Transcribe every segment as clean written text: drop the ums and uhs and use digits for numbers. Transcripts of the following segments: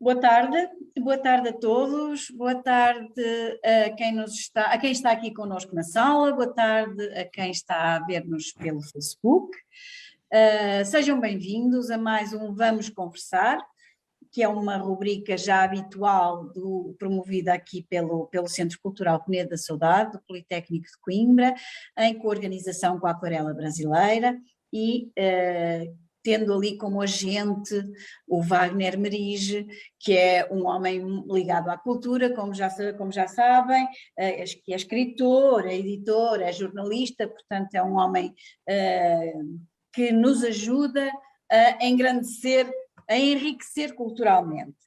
Boa tarde a todos, boa tarde a quem está aqui connosco na sala, boa tarde a quem está a ver-nos pelo Facebook. Sejam bem-vindos a mais um Vamos Conversar, que é uma rubrica já habitual promovida aqui pelo Centro Cultural Penedo da Saudade, do Politécnico de Coimbra, em coorganização com a Aquarela Brasileira e tendo ali como agente o Wagner Merige, que é um homem ligado à cultura, como já sabem, que é escritor, é editor, é jornalista, portanto é um homem que nos ajuda a engrandecer, a enriquecer culturalmente.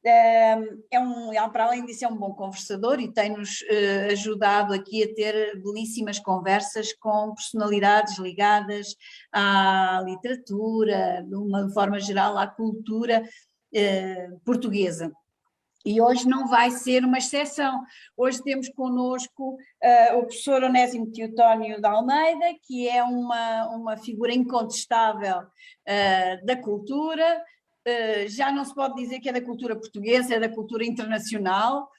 Para além disso, é um bom conversador e tem-nos ajudado aqui a ter belíssimas conversas com personalidades ligadas à literatura, de uma forma geral, à cultura portuguesa. E hoje não vai ser uma exceção. Hoje temos connosco o professor Onésimo Teotónio de Almeida, que é uma figura incontestável da cultura. Já não se pode dizer que é da cultura portuguesa, é da cultura internacional,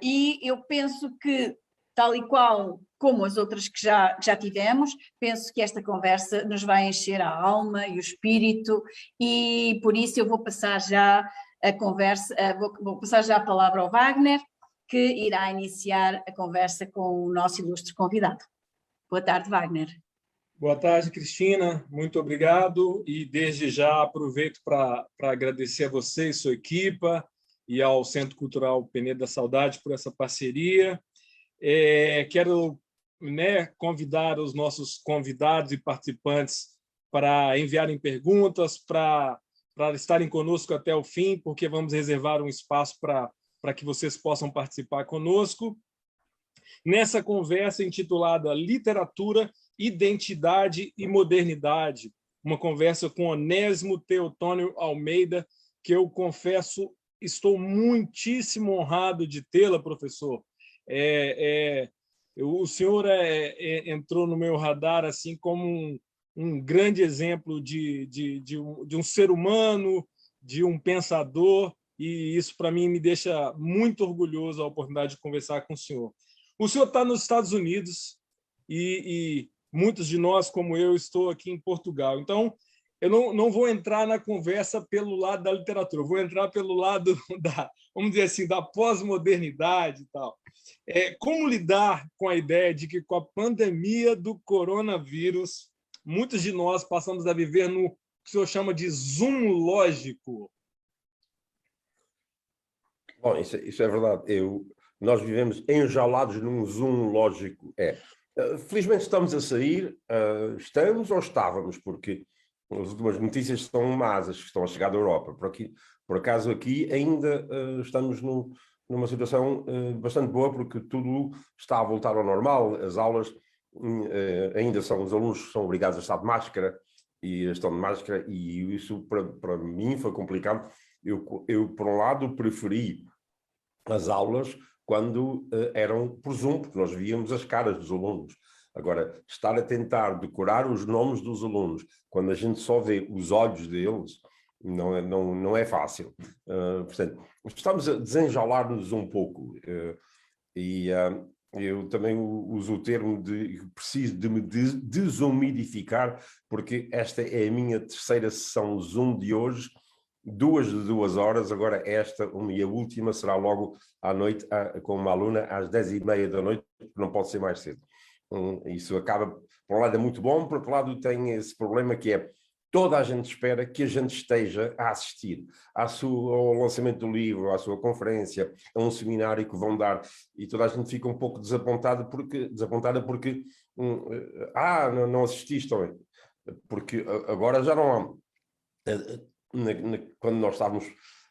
e eu penso que, tal e qual como as outras que já tivemos, penso que esta conversa nos vai encher a alma e o espírito, e por isso eu vou passar já a conversa, vou passar já a palavra ao Wagner, que irá iniciar a conversa com o nosso ilustre convidado. Boa tarde, Wagner. Boa tarde, Cristina. Muito obrigado. E desde já aproveito para agradecer a você e sua equipa e ao Centro Cultural Penedo da Saudade por essa parceria. Quero convidar os nossos convidados e participantes para enviarem perguntas, para estarem conosco até o fim, porque vamos reservar um espaço para que vocês possam participar conosco. Nessa conversa intitulada Literatura, Identidade e Modernidade, uma conversa com Onésimo Teotónio Almeida, que eu confesso, estou muitíssimo honrado de tê-la, professor. O senhor entrou no meu radar assim como um grande exemplo de um ser humano, de um pensador, e isso para mim me deixa muito orgulhoso a oportunidade de conversar com o senhor. O senhor está nos Estados Unidos e muitos de nós, como eu, estou aqui em Portugal. Então, eu não vou entrar na conversa pelo lado da literatura, eu vou entrar pelo lado vamos dizer assim, da pós-modernidade e tal. Como lidar com a ideia de que, com a pandemia do coronavírus, muitos de nós passamos a viver no que o senhor chama de zoom lógico? Bom, isso é verdade. Nós vivemos enjaulados num zoom lógico. Felizmente estamos a sair, estamos ou estávamos, porque as últimas notícias são más, as que estão a chegar da Europa. Por acaso aqui ainda estamos numa situação bastante boa, porque tudo está a voltar ao normal. As aulas ainda os alunos são obrigados a estar de máscara, e estão de máscara, e isso para mim foi complicado. Eu, por um lado, preferi as aulas quando eram por Zoom, porque nós víamos as caras dos alunos. Agora, estar a tentar decorar os nomes dos alunos, quando a gente só vê os olhos deles, não é fácil. Portanto, estamos a desenjaular-nos um pouco. Eu também uso o termo de preciso de me desumidificar, porque esta é a minha terceira sessão Zoom de hoje, 2 horas, agora esta e a última será logo à noite, com uma aluna às 10h30 da noite, não pode ser mais cedo. Isso acaba, por um lado é muito bom, por outro lado tem esse problema que é, toda a gente espera que a gente esteja a assistir ao lançamento do livro, à sua conferência, a um seminário que vão dar, e toda a gente fica um pouco desapontada porque não assististe, porque agora já não há...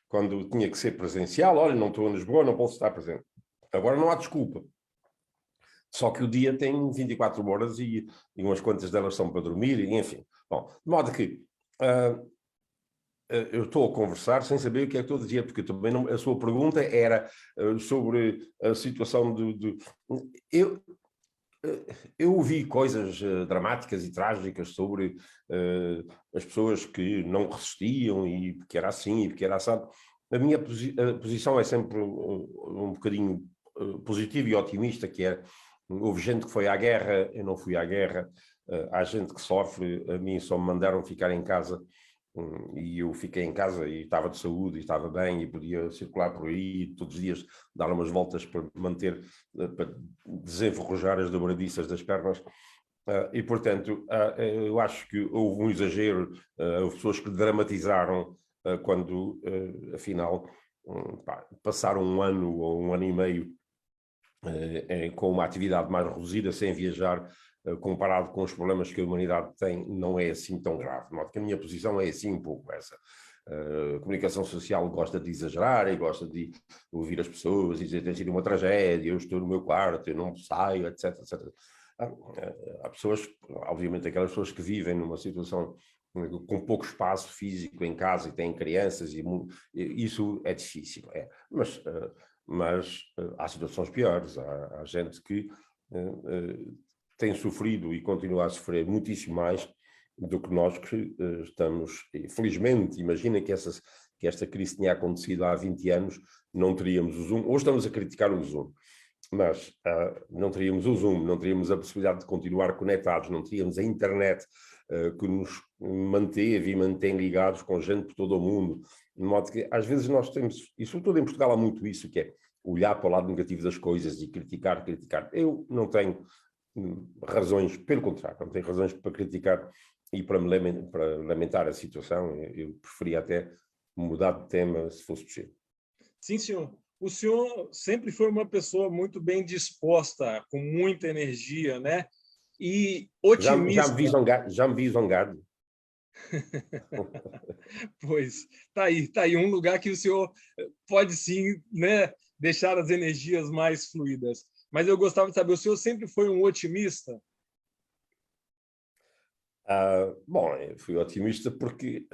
Quando tinha que ser presencial, olha, não estou em Lisboa, não posso estar presente. Agora não há desculpa. Só que o dia tem 24 horas e umas quantas delas são para dormir, e enfim. Bom, de modo que eu estou a conversar sem saber o que é que estou a dizer, porque também a sua pergunta era sobre a situação eu ouvi coisas dramáticas e trágicas sobre as pessoas que não resistiam, e que era assim, e que era assado. A minha posição é sempre um bocadinho positiva e otimista, que é, houve gente que foi à guerra, eu não fui à guerra, há gente que sofre, a mim só me mandaram ficar em casa, e eu fiquei em casa e estava de saúde e estava bem e podia circular por aí todos os dias, dar umas voltas para manter, para desenferrujar as dobradiças das pernas. E, portanto, eu acho que houve um exagero, houve pessoas que dramatizaram quando, afinal, passaram um ano ou um ano e meio com uma atividade mais reduzida, sem viajar, comparado com os problemas que a humanidade tem, não é assim tão grave. De modo que a minha posição é assim um pouco essa. A comunicação social gosta de exagerar e gosta de ouvir as pessoas e dizer que tem sido uma tragédia, eu estou no meu quarto, eu não saio, etc, etc. Há pessoas, obviamente aquelas pessoas que vivem numa situação com pouco espaço físico em casa e têm crianças, e isso é difícil. Mas há situações piores, há gente que tem sofrido e continua a sofrer muitíssimo mais do que nós que estamos, felizmente, imagina que esta crise tinha acontecido há 20 anos, não teríamos o Zoom, hoje estamos a criticar o Zoom, mas não teríamos o Zoom, não teríamos a possibilidade de continuar conectados, não teríamos a internet que nos manteve e mantém ligados com gente por todo o mundo, de modo que às vezes nós temos, e sobretudo em Portugal há muito isso, que é olhar para o lado negativo das coisas e criticar. Eu não tenho razões, pelo contrário, não tenho razões para criticar e para lamentar a situação. Eu preferia até mudar de tema se fosse possível. Sim, senhor. O senhor sempre foi uma pessoa muito bem disposta, com muita energia, né? E otimista. Já me vi zangado. Pois, tá aí um lugar que o senhor pode sim, né, deixar as energias mais fluidas. Mas eu gostava de saber, o senhor sempre foi um otimista? Bom, eu fui otimista porque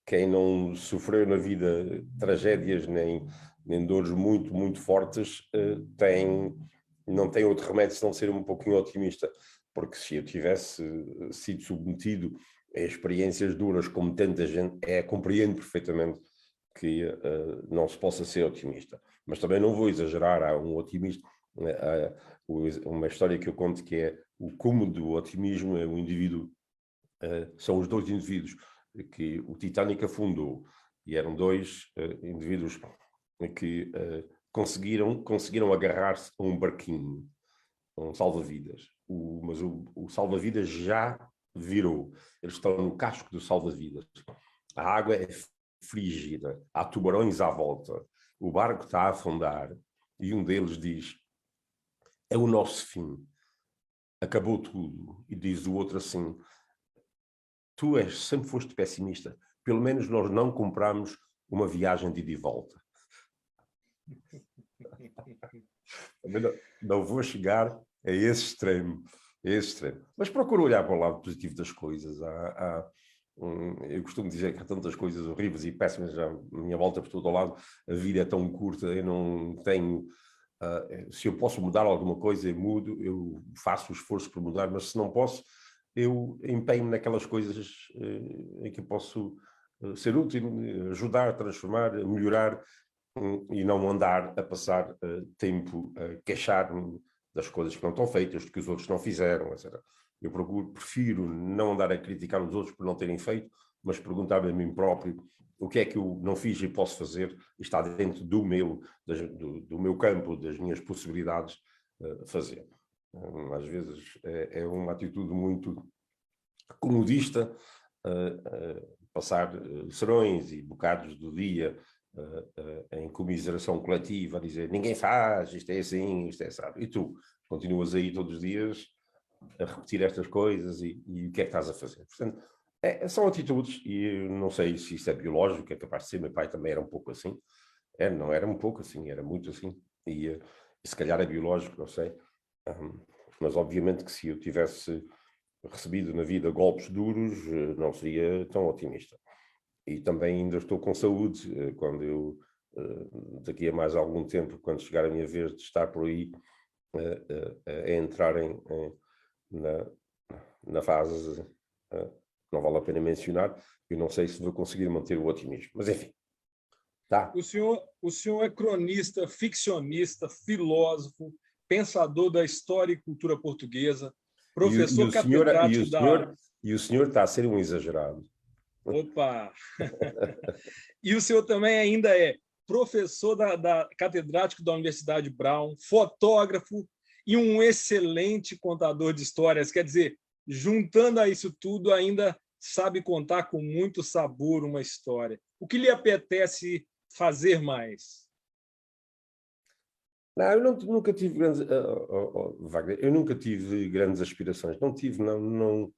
quem não sofreu na vida tragédias nem dores muito, muito fortes não tem outro remédio senão ser um pouquinho otimista, porque se eu tivesse sido submetido a experiências duras como tanta gente, compreendo perfeitamente que não se possa ser otimista. Mas também não vou exagerar, há um otimista, uma história que eu conto que é o cúmulo do otimismo, é o indivíduo. São os dois indivíduos que o Titanic afundou, e eram dois indivíduos que conseguiram agarrar-se a um barquinho, um salva-vidas, mas o salva-vidas já virou, eles estão no casco do salva-vidas, a água é frígida, há tubarões à volta, o barco está a afundar, e um deles diz: é o nosso fim, acabou tudo. E diz o outro assim: tu sempre foste pessimista, pelo menos nós não compramos uma viagem de ida e volta. Não vou chegar a esse extremo, mas procuro olhar para o lado positivo das coisas. Eu costumo dizer que há tantas coisas horríveis e péssimas à minha volta por todo o lado, a vida é tão curta, eu não tenho... se eu posso mudar alguma coisa, eu mudo, eu faço o esforço para mudar, mas se não posso, eu empenho-me naquelas coisas em que eu posso ser útil, ajudar, transformar, melhorar, e não andar a passar tempo a queixar-me das coisas que não estão feitas, do que os outros não fizeram, etc. Eu prefiro não andar a criticar os outros por não terem feito, mas perguntar-me a mim próprio o que é que eu não fiz e posso fazer, e está dentro do meu campo, das minhas possibilidades, fazer. Às vezes é uma atitude muito comodista, passar serões e bocados do dia em comiseração coletiva, a dizer ninguém faz, isto é assim, isto é assim. E tu continuas aí todos os dias a repetir estas coisas e o que é que estás a fazer? Portanto, são atitudes, e eu não sei se isso é biológico, é capaz de ser. Meu pai também era um pouco assim. Não era um pouco assim, era muito assim. E se calhar é biológico, não sei. Mas obviamente que se eu tivesse recebido na vida golpes duros, não seria tão otimista. E também ainda estou com saúde, quando eu, daqui a mais algum tempo, quando chegar a minha vez de estar por aí, a entrar na fase, não vale a pena mencionar, eu não sei se vou conseguir manter o otimismo, mas enfim. Tá. O senhor é cronista, ficcionista, filósofo, pensador da história e cultura portuguesa, professor catedrático da... E o senhor está a ser um exagerado. Opa! E o senhor também ainda é professor catedrático da Universidade Brown, fotógrafo e um excelente contador de histórias. Quer dizer, juntando a isso tudo, ainda sabe contar com muito sabor uma história. O que lhe apetece fazer mais? Não, eu nunca tive grandes... Wagner, eu nunca tive grandes aspirações. Não tive, não...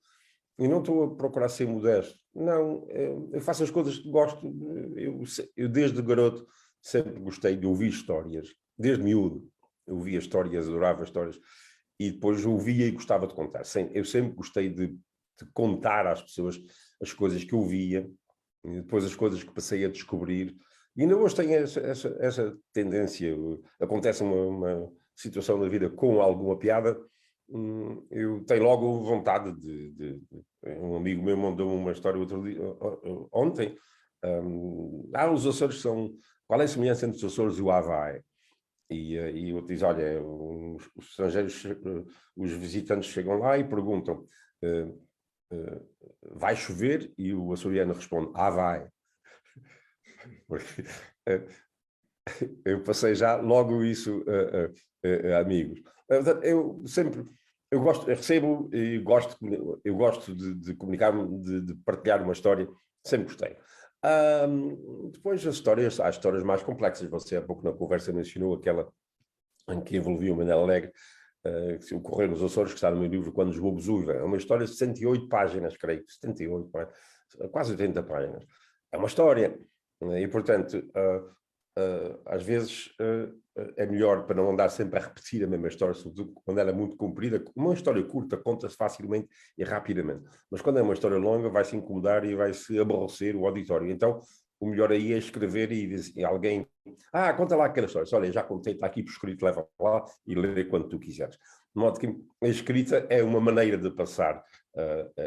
E não estou a procurar ser modesto. Não, eu faço as coisas que gosto. Eu desde garoto, sempre gostei de ouvir histórias. Desde miúdo, eu ouvia histórias, adorava histórias. E depois ouvia e gostava de contar. Eu sempre gostei de contar às pessoas as coisas que eu via, e depois as coisas que passei a descobrir. E ainda hoje tenho essa tendência. Acontece uma situação na vida com alguma piada, eu tenho logo vontade um amigo meu mandou uma história ontem. Os Açores são... Qual é a semelhança entre os Açores e o Havaí? E eu diz, olha, os estrangeiros, os visitantes chegam lá e perguntam, vai chover? E o açoriano responde, vai. Porque eu passei já logo isso a amigos. Eu sempre... Eu recebo e eu gosto de comunicar, de partilhar uma história, sempre gostei. Depois há histórias mais complexas. Você há pouco na conversa mencionou aquela em que envolvia o Manel Alegre, que ocorreu nos Açores, que está no meu livro Quando os Lobos Uivam. É uma história de 78 páginas, creio, 78, quase 80 páginas. É uma história. E, portanto, às vezes é melhor, para não andar sempre a repetir a mesma história, sobretudo quando ela é muito comprida. Uma história curta conta-se facilmente e rapidamente, mas quando é uma história longa vai-se incomodar e vai-se aborrecer o auditório. Então o melhor aí é escrever e dizer alguém, conta lá aquela história. Olha, já contei, está aqui por escrito, leva lá e lê quando tu quiseres. De modo que a escrita é uma maneira de passar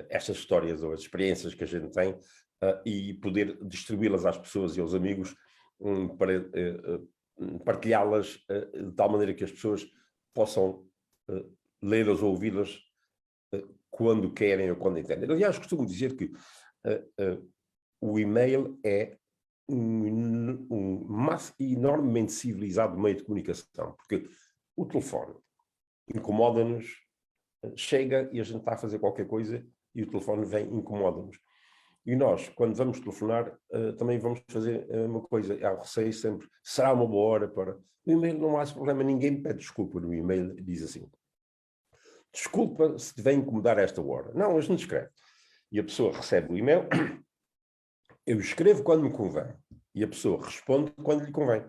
estas histórias ou as experiências que a gente tem e poder distribuí-las às pessoas e aos amigos, para partilhá-las de tal maneira que as pessoas possam lê-las ou ouvi-las quando querem ou quando entendem. Aliás, costumo dizer que o e-mail é um enormemente civilizado meio de comunicação, porque o telefone incomoda-nos, chega e a gente está a fazer qualquer coisa e o telefone vem e incomoda-nos. E nós, quando vamos telefonar, também vamos fazer uma coisa. Há receio sempre, será uma boa hora para... No e-mail não há esse problema, ninguém pede desculpa no e-mail, diz assim, desculpa se te vem incomodar esta hora. Não, a gente escreve. E a pessoa recebe o e-mail, eu escrevo quando me convém, e a pessoa responde quando lhe convém.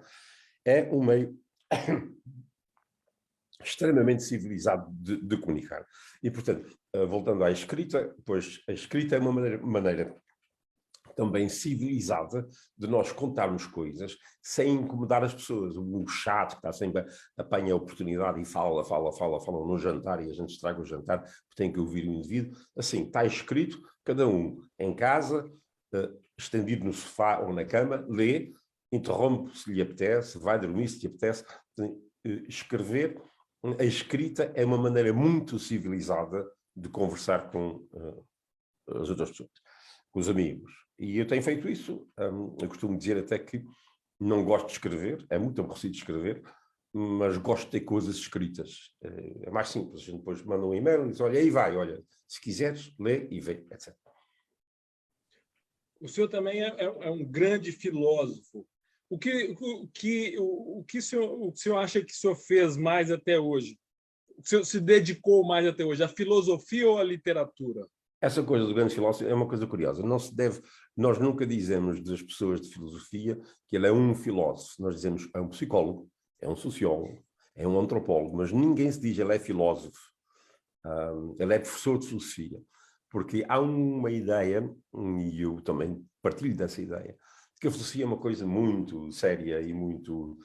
É um meio extremamente civilizado de comunicar. E, portanto, voltando à escrita, pois a escrita é uma maneira também civilizada de nós contarmos coisas sem incomodar as pessoas. O chato que está sempre apanha a oportunidade e fala no jantar e a gente estraga o jantar porque tem que ouvir o indivíduo. Assim, está escrito, cada um em casa, estendido no sofá ou na cama, lê, interrompe se lhe apetece, vai dormir se lhe apetece. Escrever, a escrita é uma maneira muito civilizada de conversar com as outras pessoas, com os amigos. E eu tenho feito isso. Eu costumo dizer até que não gosto de escrever, é muito aborrecido de escrever, mas gosto de ter coisas escritas. É mais simples. A gente depois manda um e-mail e diz, olha, aí vai, olha, se quiseres, lê e vê, etc. O senhor também é um grande filósofo. O que o senhor acha que o senhor fez mais até hoje? O que o senhor se dedicou mais até hoje? A filosofia ou a literatura? Essa coisa do grande filósofo é uma coisa curiosa. Nós nunca dizemos das pessoas de filosofia que ele é um filósofo. Nós dizemos é um psicólogo, é um sociólogo, é um antropólogo, mas ninguém se diz ele é filósofo. Ele é professor de filosofia. Porque há uma ideia, e eu também partilho dessa ideia, de que a filosofia é uma coisa muito séria e muito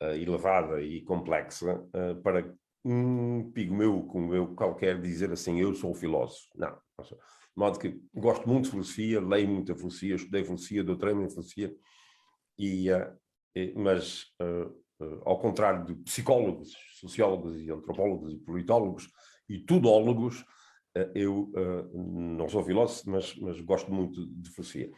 elevada e complexa para um pigmeu como eu qualquer dizer assim, eu sou filósofo. Não. De modo que gosto muito de filosofia, leio muita filosofia, estudei filosofia, doutorei-me em filosofia, Mas, ao contrário de psicólogos, sociólogos e antropólogos e politólogos e tudólogos, eu não sou filósofo, mas gosto muito de filosofia.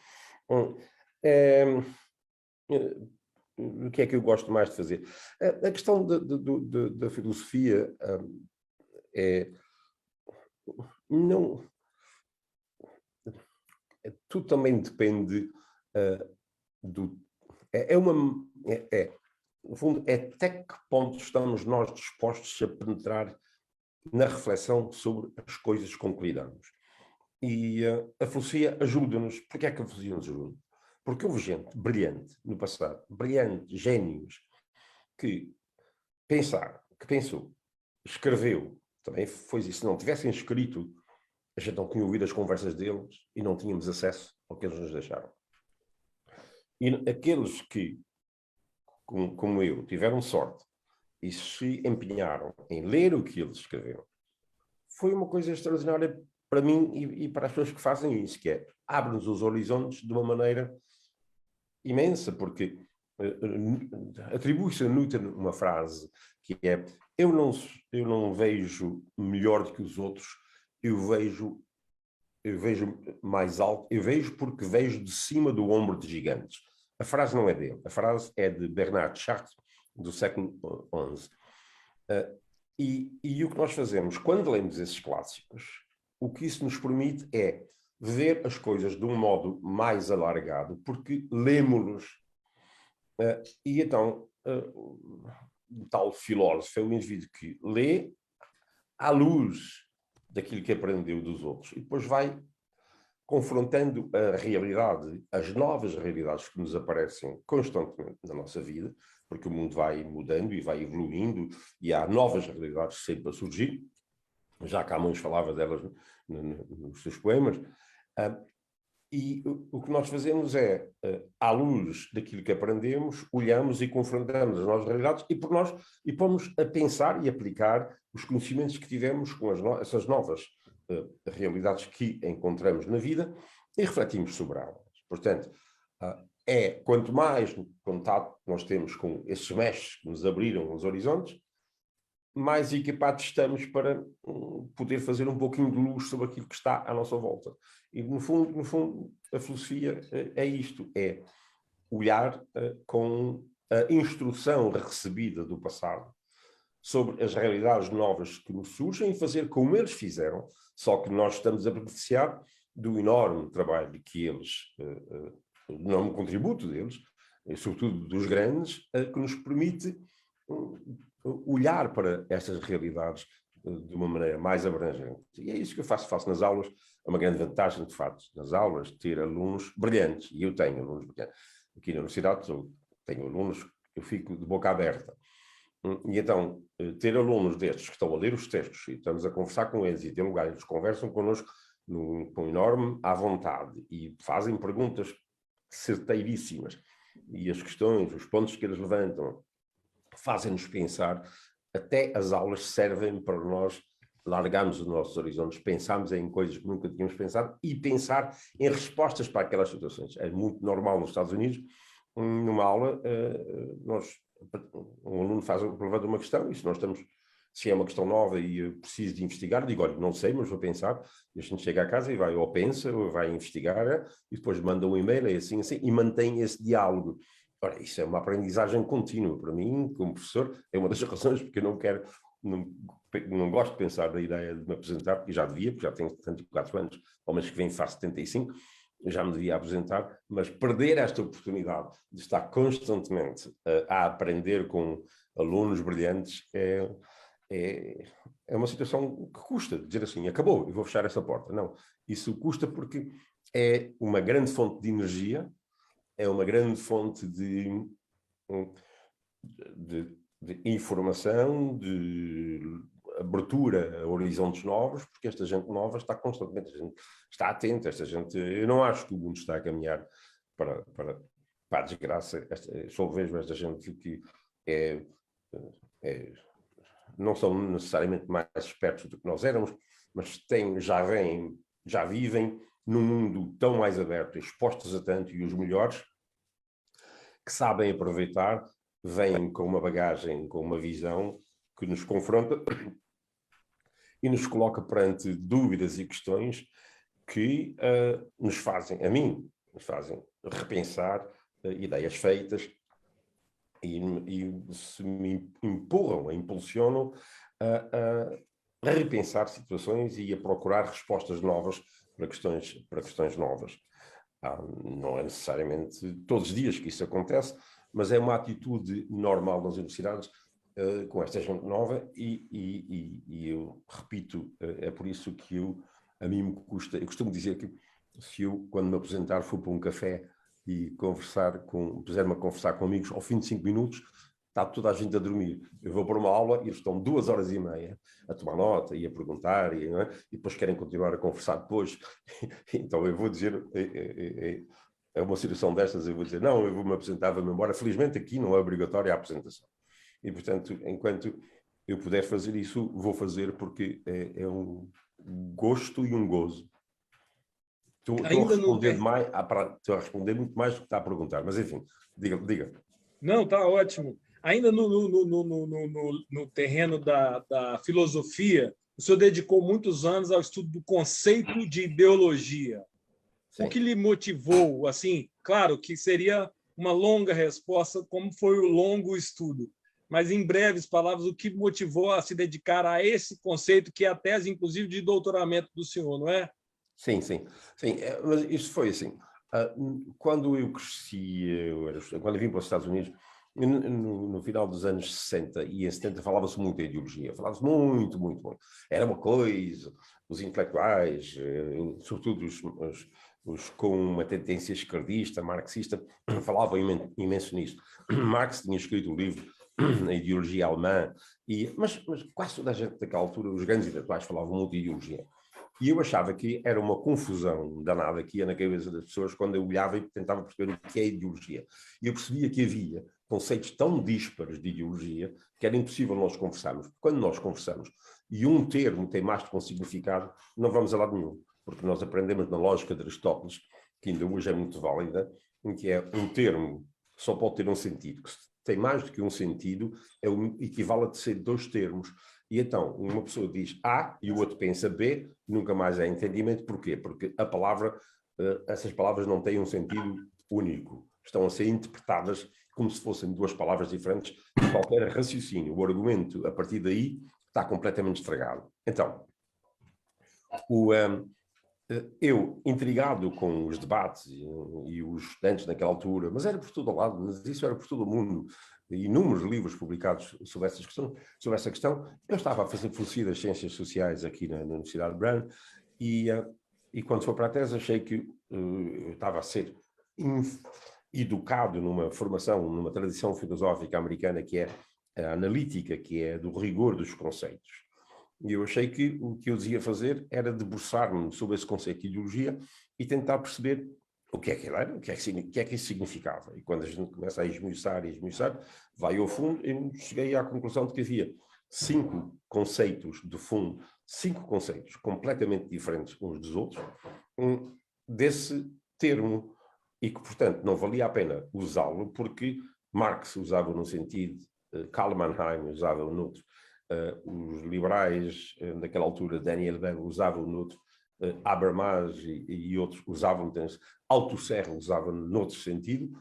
O que é que eu gosto mais de fazer? A questão da filosofia não... Tudo também depende do... no fundo, até que ponto estamos nós dispostos a penetrar na reflexão sobre as coisas com que lidamos. E a filosofia ajuda-nos. Porquê é que a filosofia nos ajuda? Porque houve gente brilhante no passado, brilhantes, génios, que pensou, escreveu, também foi isso. Se não tivessem escrito, a gente não tinha ouvido as conversas deles e não tínhamos acesso ao que eles nos deixaram. E aqueles que, como eu, tiveram sorte e se empenharam em ler o que eles escreveram, foi uma coisa extraordinária para mim e para as pessoas que fazem isso, que é abre-nos os horizontes de uma maneira imensa, porque atribui-se a Newton uma frase que é: eu não vejo melhor do que os outros, eu vejo mais alto, eu vejo porque vejo de cima do ombro de gigantes. A frase não é dele, a frase é de Bernard Chartres, do século XI. E o que nós fazemos quando lemos esses clássicos, o que isso nos permite é ver as coisas de um modo mais alargado, porque lemos-los. E então, o tal filósofo é o indivíduo que lê à luz daquilo que aprendeu dos outros e depois vai confrontando a realidade, as novas realidades que nos aparecem constantemente na nossa vida, porque o mundo vai mudando e vai evoluindo e há novas realidades sempre a surgir. Já Camões falava delas nos seus poemas. E o que nós fazemos é, à luz daquilo que aprendemos, olhamos e confrontamos as novas realidades e pomos a pensar e aplicar os conhecimentos que tivemos com essas novas realidades que encontramos na vida e refletimos sobre elas. Portanto, quanto mais contato nós temos com esses mestres que nos abriram os horizontes, mais equipados estamos para poder fazer um pouquinho de luz sobre aquilo que está à nossa volta. E, no fundo, a filosofia é isto, é olhar com a instrução recebida do passado sobre as realidades novas que nos surgem e fazer como eles fizeram, só que nós estamos a beneficiar do enorme trabalho que eles, do enorme contributo deles, e sobretudo dos grandes, que nos permite olhar para estas realidades de uma maneira mais abrangente. E é isso que eu faço nas aulas. É uma grande vantagem, de facto, nas aulas, ter alunos brilhantes. E eu tenho alunos brilhantes. Aqui na universidade eu tenho alunos, eu fico de boca aberta. E então, ter alunos destes que estão a ler os textos e estamos a conversar com eles e ter lugar, eles conversam connosco com enorme à vontade e fazem perguntas certeiríssimas. E as questões, os pontos que eles levantam, fazem-nos pensar. Até as aulas servem para nós largarmos os nossos horizontes, pensarmos em coisas que nunca tínhamos pensado e pensar em respostas para aquelas situações. É muito normal nos Estados Unidos, numa aula, um aluno levanta uma questão, e se é uma questão nova e eu preciso de investigar, digo, olha, não sei, mas vou pensar, e a gente chega a casa e vai, ou pensa, ou vai investigar, e depois manda um e-mail, é assim, e mantém esse diálogo. Ora, isso é uma aprendizagem contínua para mim, como professor, é uma das razões porque eu não gosto de pensar na ideia de me aposentar, porque já devia, porque já tenho 74 anos, ao mês que vem faço 75, já me devia aposentar, mas perder esta oportunidade de estar constantemente a aprender com alunos brilhantes é uma situação que custa, dizer assim, acabou, eu vou fechar essa porta. Não, isso custa porque é uma grande fonte de energia, é uma grande fonte de informação, de abertura a horizontes novos, porque esta gente nova está constantemente, a gente está atenta, esta gente, eu não acho que o mundo está a caminhar para a desgraça, só vejo esta gente que não são necessariamente mais espertos do que nós éramos, mas já vivem num mundo tão mais aberto, expostos a tanto, e os melhores, que sabem aproveitar, vêm com uma bagagem, com uma visão que nos confronta e nos coloca perante dúvidas e questões que nos fazem, a mim, nos fazem repensar ideias feitas e se me empurram, impulsionam a repensar situações e a procurar respostas novas para questões novas. Não é necessariamente todos os dias que isso acontece, mas é uma atitude normal nas universidades com esta gente nova e eu repito, é por isso que a mim me custa, eu costumo dizer que se eu, quando me apresentar, for para um café e puser-me a conversar com amigos, ao fim de 5 minutos, está toda a gente a dormir. Eu vou para uma aula e eles estão 2h30 a tomar nota e a perguntar, e depois querem continuar a conversar depois. Então eu vou dizer, é uma situação destas, eu vou dizer, não, eu vou-me apresentar, vou-me embora. Felizmente aqui não é obrigatória a apresentação. E, portanto, enquanto eu puder fazer isso, vou fazer, porque é um gosto e um gozo. Estou a responder muito mais do que está a perguntar, mas enfim, diga. Não, está ótimo. Ainda no terreno da filosofia, o senhor dedicou muitos anos ao estudo do conceito de ideologia. Sim. O que lhe motivou? Assim, claro que seria uma longa resposta, como foi o longo estudo, mas em breves palavras, o que motivou a se dedicar a esse conceito, que é a tese, inclusive, de doutoramento do senhor, não é? Sim. Mas isso foi assim. Quando eu cresci, quando eu vim para os Estados Unidos, no final dos anos 60 e em 70 falava-se muito de ideologia, falava-se muito. Era uma coisa, os intelectuais, sobretudo os com uma tendência esquerdista, marxista, falavam imenso nisso. Marx tinha escrito um livro, A Ideologia Alemã, mas quase toda a gente daquela altura, os grandes intelectuais falavam muito de ideologia. E eu achava que era uma confusão danada que ia na cabeça das pessoas quando eu olhava e tentava perceber o que é ideologia. E eu percebia que havia conceitos tão díspares de ideologia que era impossível nós conversarmos. Quando nós conversamos e um termo tem mais de um significado, não vamos a lado nenhum, porque nós aprendemos na lógica de Aristóteles, que ainda hoje é muito válida, em que é um termo só pode ter um sentido. Que se tem mais do que um sentido, equivale a ser 2 termos. E então, uma pessoa diz A e o outro pensa B, nunca mais é entendimento. Porquê? Porque essas palavras não têm um sentido único. Estão a ser interpretadas como se fossem 2 palavras diferentes de qualquer raciocínio. O argumento, a partir daí, está completamente estragado. Então, eu, intrigado com os debates e os estudantes naquela altura, mas era por todo o lado, mas isso era por todo o mundo, inúmeros livros publicados sobre essa questão. Eu estava a fazer filosofia das ciências sociais aqui na Universidade de Brown e quando foi para a tese achei que eu estava a ser educado numa formação, numa tradição filosófica americana que é a analítica, que é do rigor dos conceitos. E eu achei que o que eu devia fazer era debruçar-me sobre esse conceito de ideologia e tentar perceber o que é que era, o que é que isso significava. E quando a gente começa a esmiuçar, vai ao fundo, eu cheguei à conclusão de que havia 5 conceitos de fundo, 5 conceitos completamente diferentes uns dos outros, desse termo, e que, portanto, não valia a pena usá-lo, porque Marx usava num sentido, Karl Mannheim usava noutro, os liberais, naquela altura, Daniel Bell usava noutro, Habermas e outros usavam, Althusser usava noutro sentido,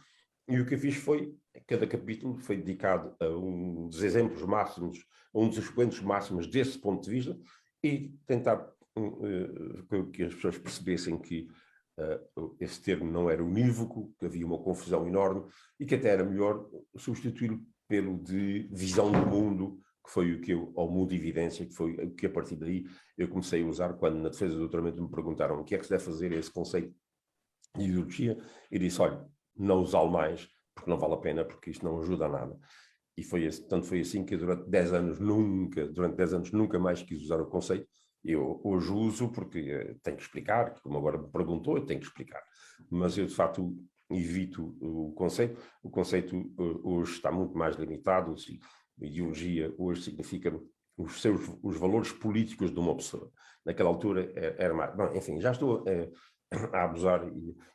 e o que eu fiz foi, cada capítulo foi dedicado a um dos exemplos máximos, a um dos expoentes máximos desse ponto de vista, e tentar que as pessoas percebessem que esse termo não era unívoco, que havia uma confusão enorme, e que até era melhor substituí-lo pelo de visão do mundo, que foi o que ao mundo de evidência, que foi o que a partir daí eu comecei a usar quando na defesa do doutoramento me perguntaram o que é que se deve fazer a esse conceito de ideologia, e disse, olha, não usá-lo mais, porque não vale a pena, porque isto não ajuda a nada. E tanto foi assim que durante 10 anos nunca mais quis usar o conceito. Eu hoje uso porque tenho que explicar, como agora me perguntou, eu tenho que explicar. Mas eu, de facto, evito o conceito. O conceito hoje está muito mais limitado. A ideologia hoje significa os valores políticos de uma pessoa. Naquela altura era mais... Bom, enfim, já estou a abusar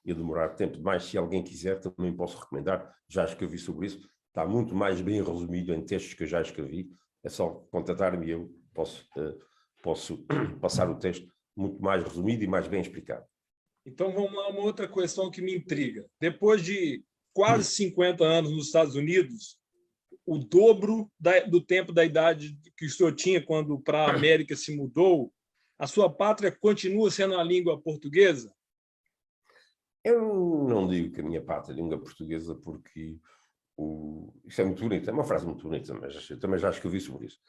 e a demorar tempo demais. Se alguém quiser, também posso recomendar, já escrevi sobre isso, está muito mais bem resumido em textos que eu já escrevi, é só contatar-me e eu posso passar o texto muito mais resumido e mais bem explicado. Então, vamos lá, uma outra questão que me intriga. Depois de quase 50 anos nos Estados Unidos, o dobro do tempo da idade que o senhor tinha quando para a América se mudou, a sua pátria continua sendo a língua portuguesa? Eu não digo que a minha pátria é a língua portuguesa porque isso é muito bonito, é uma frase muito bonita, mas eu também já escrevi sobre isso.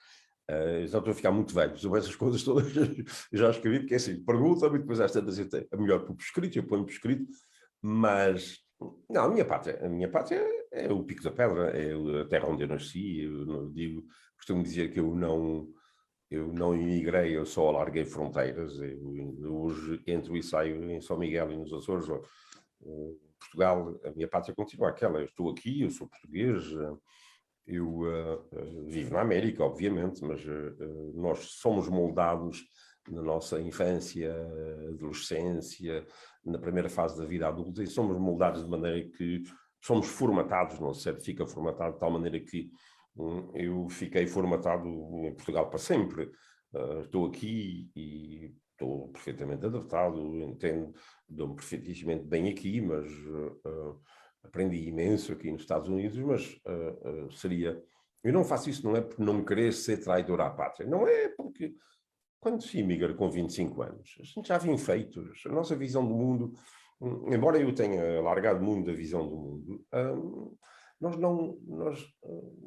Já estou a ficar muito velho sobre essas coisas todas, já escrevi, porque é assim, pergunta-me e depois às tantas a melhor por escrito, eu ponho por escrito, mas não, a minha pátria é o Pico da Pedra, é a terra onde eu nasci. Costumo dizer que eu não emigrei, eu só alarguei fronteiras. Eu hoje entro e saio em São Miguel e nos Açores, Portugal, a minha pátria continua aquela. Eu estou aqui, eu sou português, eu vivo na América, obviamente, mas nós somos moldados na nossa infância, adolescência, na primeira fase da vida adulta, e somos moldados de maneira que somos formatados, não se fica formatado de tal maneira que eu fiquei formatado em Portugal para sempre. Estou aqui e estou perfeitamente adaptado, entendo, dou-me perfeitamente bem aqui, mas aprendi imenso aqui nos Estados Unidos, mas seria... Eu não faço isso, não é por não querer ser traidor à pátria, não é porque quando se imigra com 25 anos, a gente já vem feitos, a nossa visão do mundo, embora eu tenha largado muito da visão do mundo, nós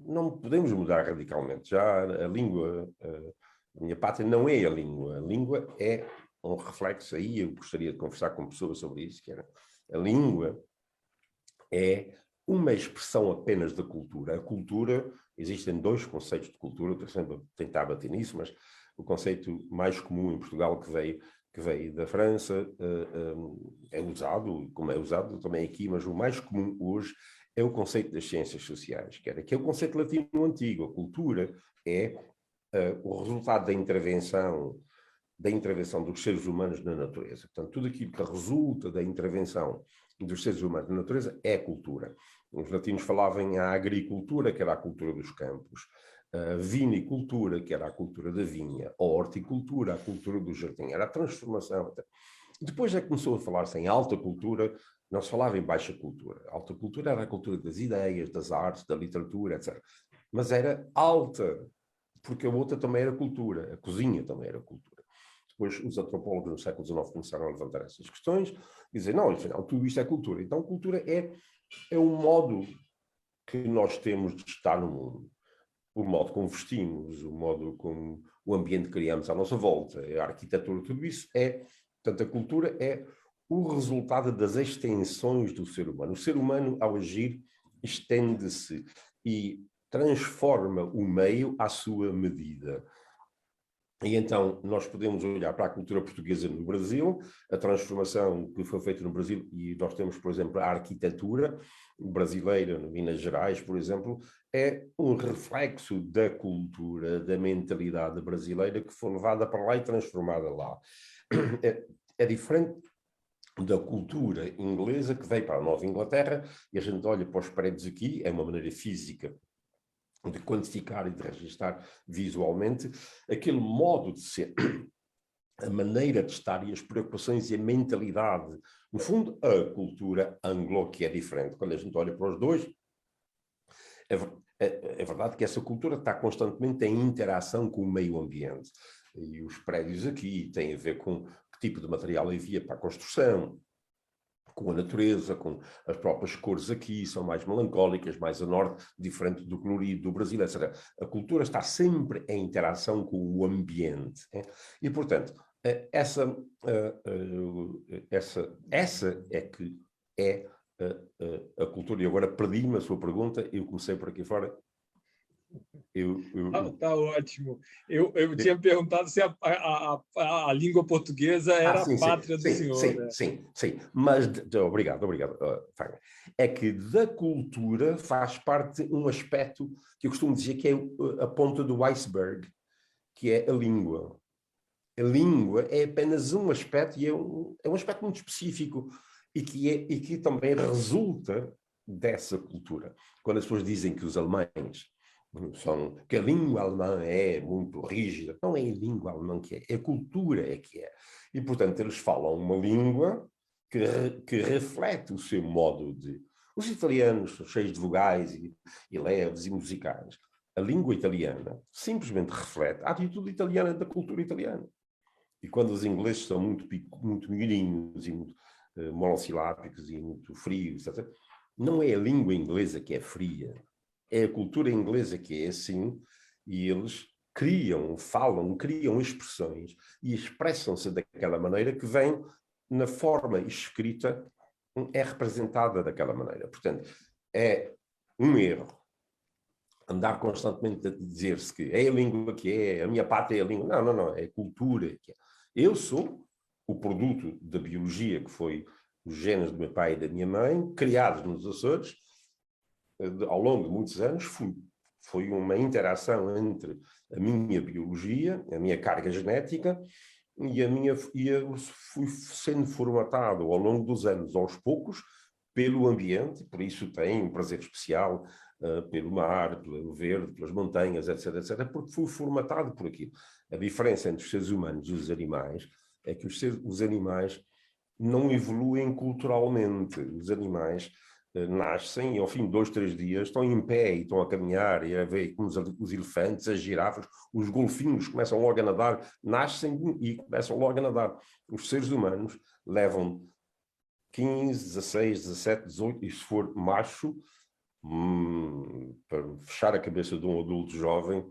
não podemos mudar radicalmente. Já a língua, a minha pátria não é a língua é um reflexo aí, eu gostaria de conversar com pessoas sobre isso, que era a língua é uma expressão apenas da cultura. A cultura, existem dois conceitos de cultura, eu estou sempre a tentar bater nisso, mas o conceito mais comum em Portugal que veio da França é usado, como é usado também aqui, mas o mais comum hoje é o conceito das ciências sociais, que é o conceito latino antigo. A cultura é o resultado da intervenção dos seres humanos na natureza. Portanto, tudo aquilo que resulta da intervenção dos seres humanos na natureza é cultura. Os latinos falavam em agricultura, que era a cultura dos campos, a vinicultura, que era a cultura da vinha, a horticultura, a cultura do jardim, era a transformação. Depois é que começou a falar-se em alta cultura, não se falava em baixa cultura. A alta cultura era a cultura das ideias, das artes, da literatura, etc. Mas era alta, porque a outra também era cultura, a cozinha também era cultura. Depois os antropólogos no século XIX começaram a levantar essas questões e dizer, não, afinal, tudo isto é cultura. Então, cultura é um modo que nós temos de estar no mundo. O modo como vestimos, o modo como o ambiente que criamos à nossa volta, a arquitetura, tudo isso portanto, a cultura é o resultado das extensões do ser humano. O ser humano, ao agir, estende-se e transforma o meio à sua medida. E então nós podemos olhar para a cultura portuguesa no Brasil, a transformação que foi feita no Brasil, e nós temos, por exemplo, a arquitetura brasileira, no Minas Gerais, por exemplo, é um reflexo da cultura, da mentalidade brasileira que foi levada para lá e transformada lá. É diferente da cultura inglesa que veio para a Nova Inglaterra, e a gente olha para os prédios aqui, é uma maneira física de quantificar e de registrar visualmente aquele modo de ser, a maneira de estar e as preocupações e a mentalidade. No fundo, a cultura anglo, que é diferente. Quando a gente olha para os dois, é verdade que essa cultura está constantemente em interação com o meio ambiente. E os prédios aqui têm a ver com que tipo de material havia para a construção, com a natureza, com as próprias cores aqui, são mais melancólicas, mais a norte, diferente do colorido do Brasil, etc. A cultura está sempre em interação com o ambiente. E, portanto, essa é que é a cultura. E agora perdi-me a sua pergunta, eu comecei por aqui fora. Tá ótimo. Eu tinha perguntado se a língua portuguesa era a pátria do senhor. Sim. Mas, obrigado. É que da cultura faz parte um aspecto que eu costumo dizer que é a ponta do iceberg, que é a língua. A língua é apenas um aspecto, e é um aspecto muito específico, e que também resulta dessa cultura. Quando as pessoas dizem que os alemães que a língua alemã é muito rígida, não é a língua alemã que é a cultura é que é. E, portanto, eles falam uma língua que reflete o seu modo de... Os italianos são cheios de vogais e leves e musicais. A língua italiana simplesmente reflete a atitude italiana da cultura italiana. E quando os ingleses são muito miudinhos e muito monossilábicos e muito frios, etc., não é a língua inglesa que é fria, é a cultura inglesa que é assim, e eles criam expressões e expressam-se daquela maneira que vem na forma escrita, é representada daquela maneira. Portanto, é um erro andar constantemente a dizer-se que é a língua que é, a minha pátria é a língua. Não, é a cultura que é. Eu sou o produto da biologia, que foi os genes do meu pai e da minha mãe, criados nos Açores, ao longo de muitos anos. Foi uma interação entre a minha biologia, a minha carga genética, e eu fui sendo formatado ao longo dos anos, aos poucos, pelo ambiente, por isso tenho um prazer especial pelo mar, pelo verde, pelas montanhas, etc., porque fui formatado por aquilo. A diferença entre os seres humanos e os animais é que os animais não evoluem culturalmente. Os animais nascem e ao fim de 2, 3 dias estão em pé e estão a caminhar, e a ver como os elefantes, as girafas, os golfinhos começam logo a nadar, nascem e começam logo a nadar. Os seres humanos levam 15, 16, 17, 18, e se for macho, para fechar a cabeça de um adulto jovem,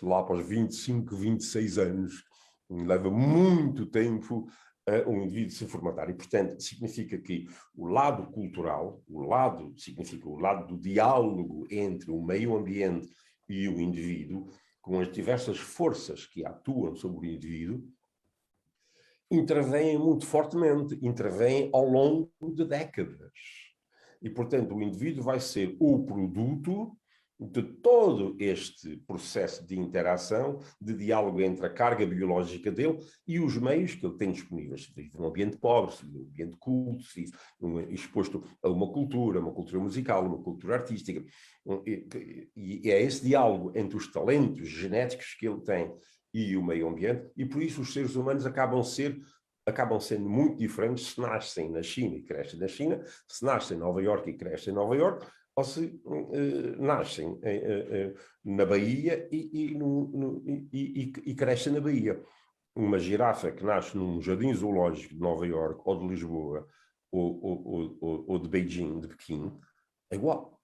lá para os 25, 26 anos, leva muito tempo a um indivíduo se formatar. E, portanto, significa que o lado cultural, significa o lado do diálogo entre o meio ambiente e o indivíduo, com as diversas forças que atuam sobre o indivíduo, intervêm muito fortemente, intervêm ao longo de décadas. E, portanto, o indivíduo vai ser o produto de todo este processo de interação, de diálogo entre a carga biológica dele e os meios que ele tem disponíveis. Se vive num ambiente pobre, se vive num ambiente culto, se vive exposto a uma cultura musical, uma cultura artística. E é esse diálogo entre os talentos genéticos que ele tem e o meio ambiente, e por isso os seres humanos acabam sendo muito diferentes se nascem na China e crescem na China, se nascem em Nova Iorque e crescem em Nova Iorque, ou se nascem na Bahia e crescem na Bahia. Uma girafa que nasce num jardim zoológico de Nova Iorque ou de Lisboa ou de Beijing, de Pequim, é igual.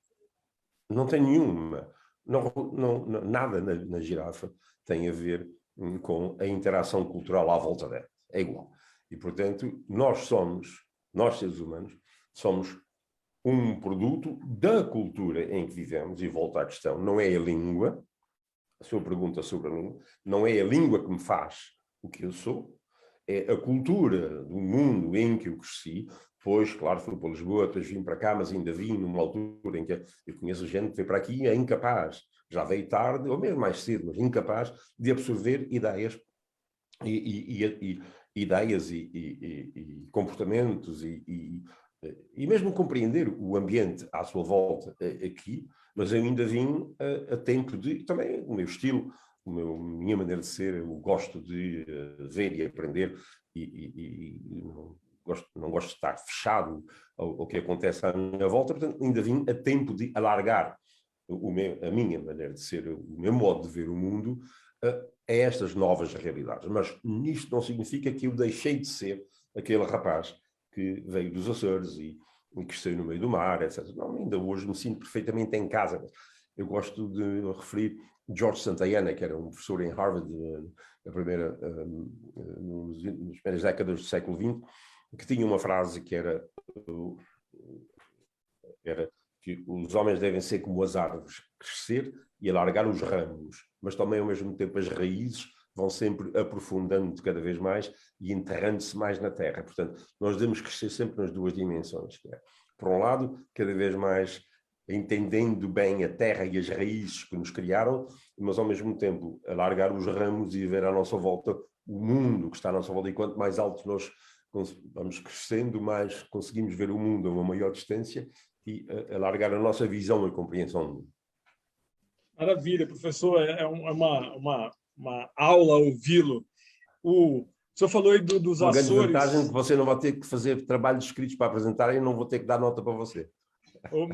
Não tem nenhuma. Nada na girafa tem a ver com a interação cultural à volta dela. É igual. E, portanto, nós seres humanos, somos um produto da cultura em que vivemos. E volto à questão, não é a língua, a sua pergunta sobre a língua, não é a língua que me faz o que eu sou, é a cultura do mundo em que eu cresci. Depois, claro, fui para Lisboa, depois vim para cá, mas ainda vim numa altura em que eu conheço gente que veio para aqui e é incapaz, já veio tarde, ou mesmo mais cedo, mas incapaz de absorver ideias e comportamentos e mesmo compreender o ambiente à sua volta aqui, mas eu ainda vim a tempo de... Também o meu estilo, minha maneira de ser, eu gosto de ver e aprender e não gosto de estar fechado ao que acontece à minha volta, portanto ainda vim a tempo de alargar a minha maneira de ser, o meu modo de ver o mundo a estas novas realidades. Mas isto não significa que eu deixei de ser aquele rapaz que veio dos Açores e cresceu no meio do mar, etc. Não, ainda hoje me sinto perfeitamente em casa. Eu gosto de referir George Santayana, que era um professor em Harvard nas primeiras décadas do século XX, que tinha uma frase que era que os homens devem ser como as árvores, crescer e alargar os ramos, mas também ao mesmo tempo as raízes vão sempre aprofundando cada vez mais e enterrando-se mais na terra. Portanto, nós devemos crescer sempre nas duas dimensões. Que é, por um lado, cada vez mais entendendo bem a terra e as raízes que nos criaram, mas ao mesmo tempo alargar os ramos e ver à nossa volta o mundo que está à nossa volta. E quanto mais altos nós vamos crescendo, mais conseguimos ver o mundo a uma maior distância e alargar a nossa visão e compreensão do mundo. Maravilha, professor. É uma aula ouvi-lo. O senhor falou aí dos Uma Açores. grande vantagem é que você não vai ter que fazer trabalhos escritos para apresentar e não vou ter que dar nota para você.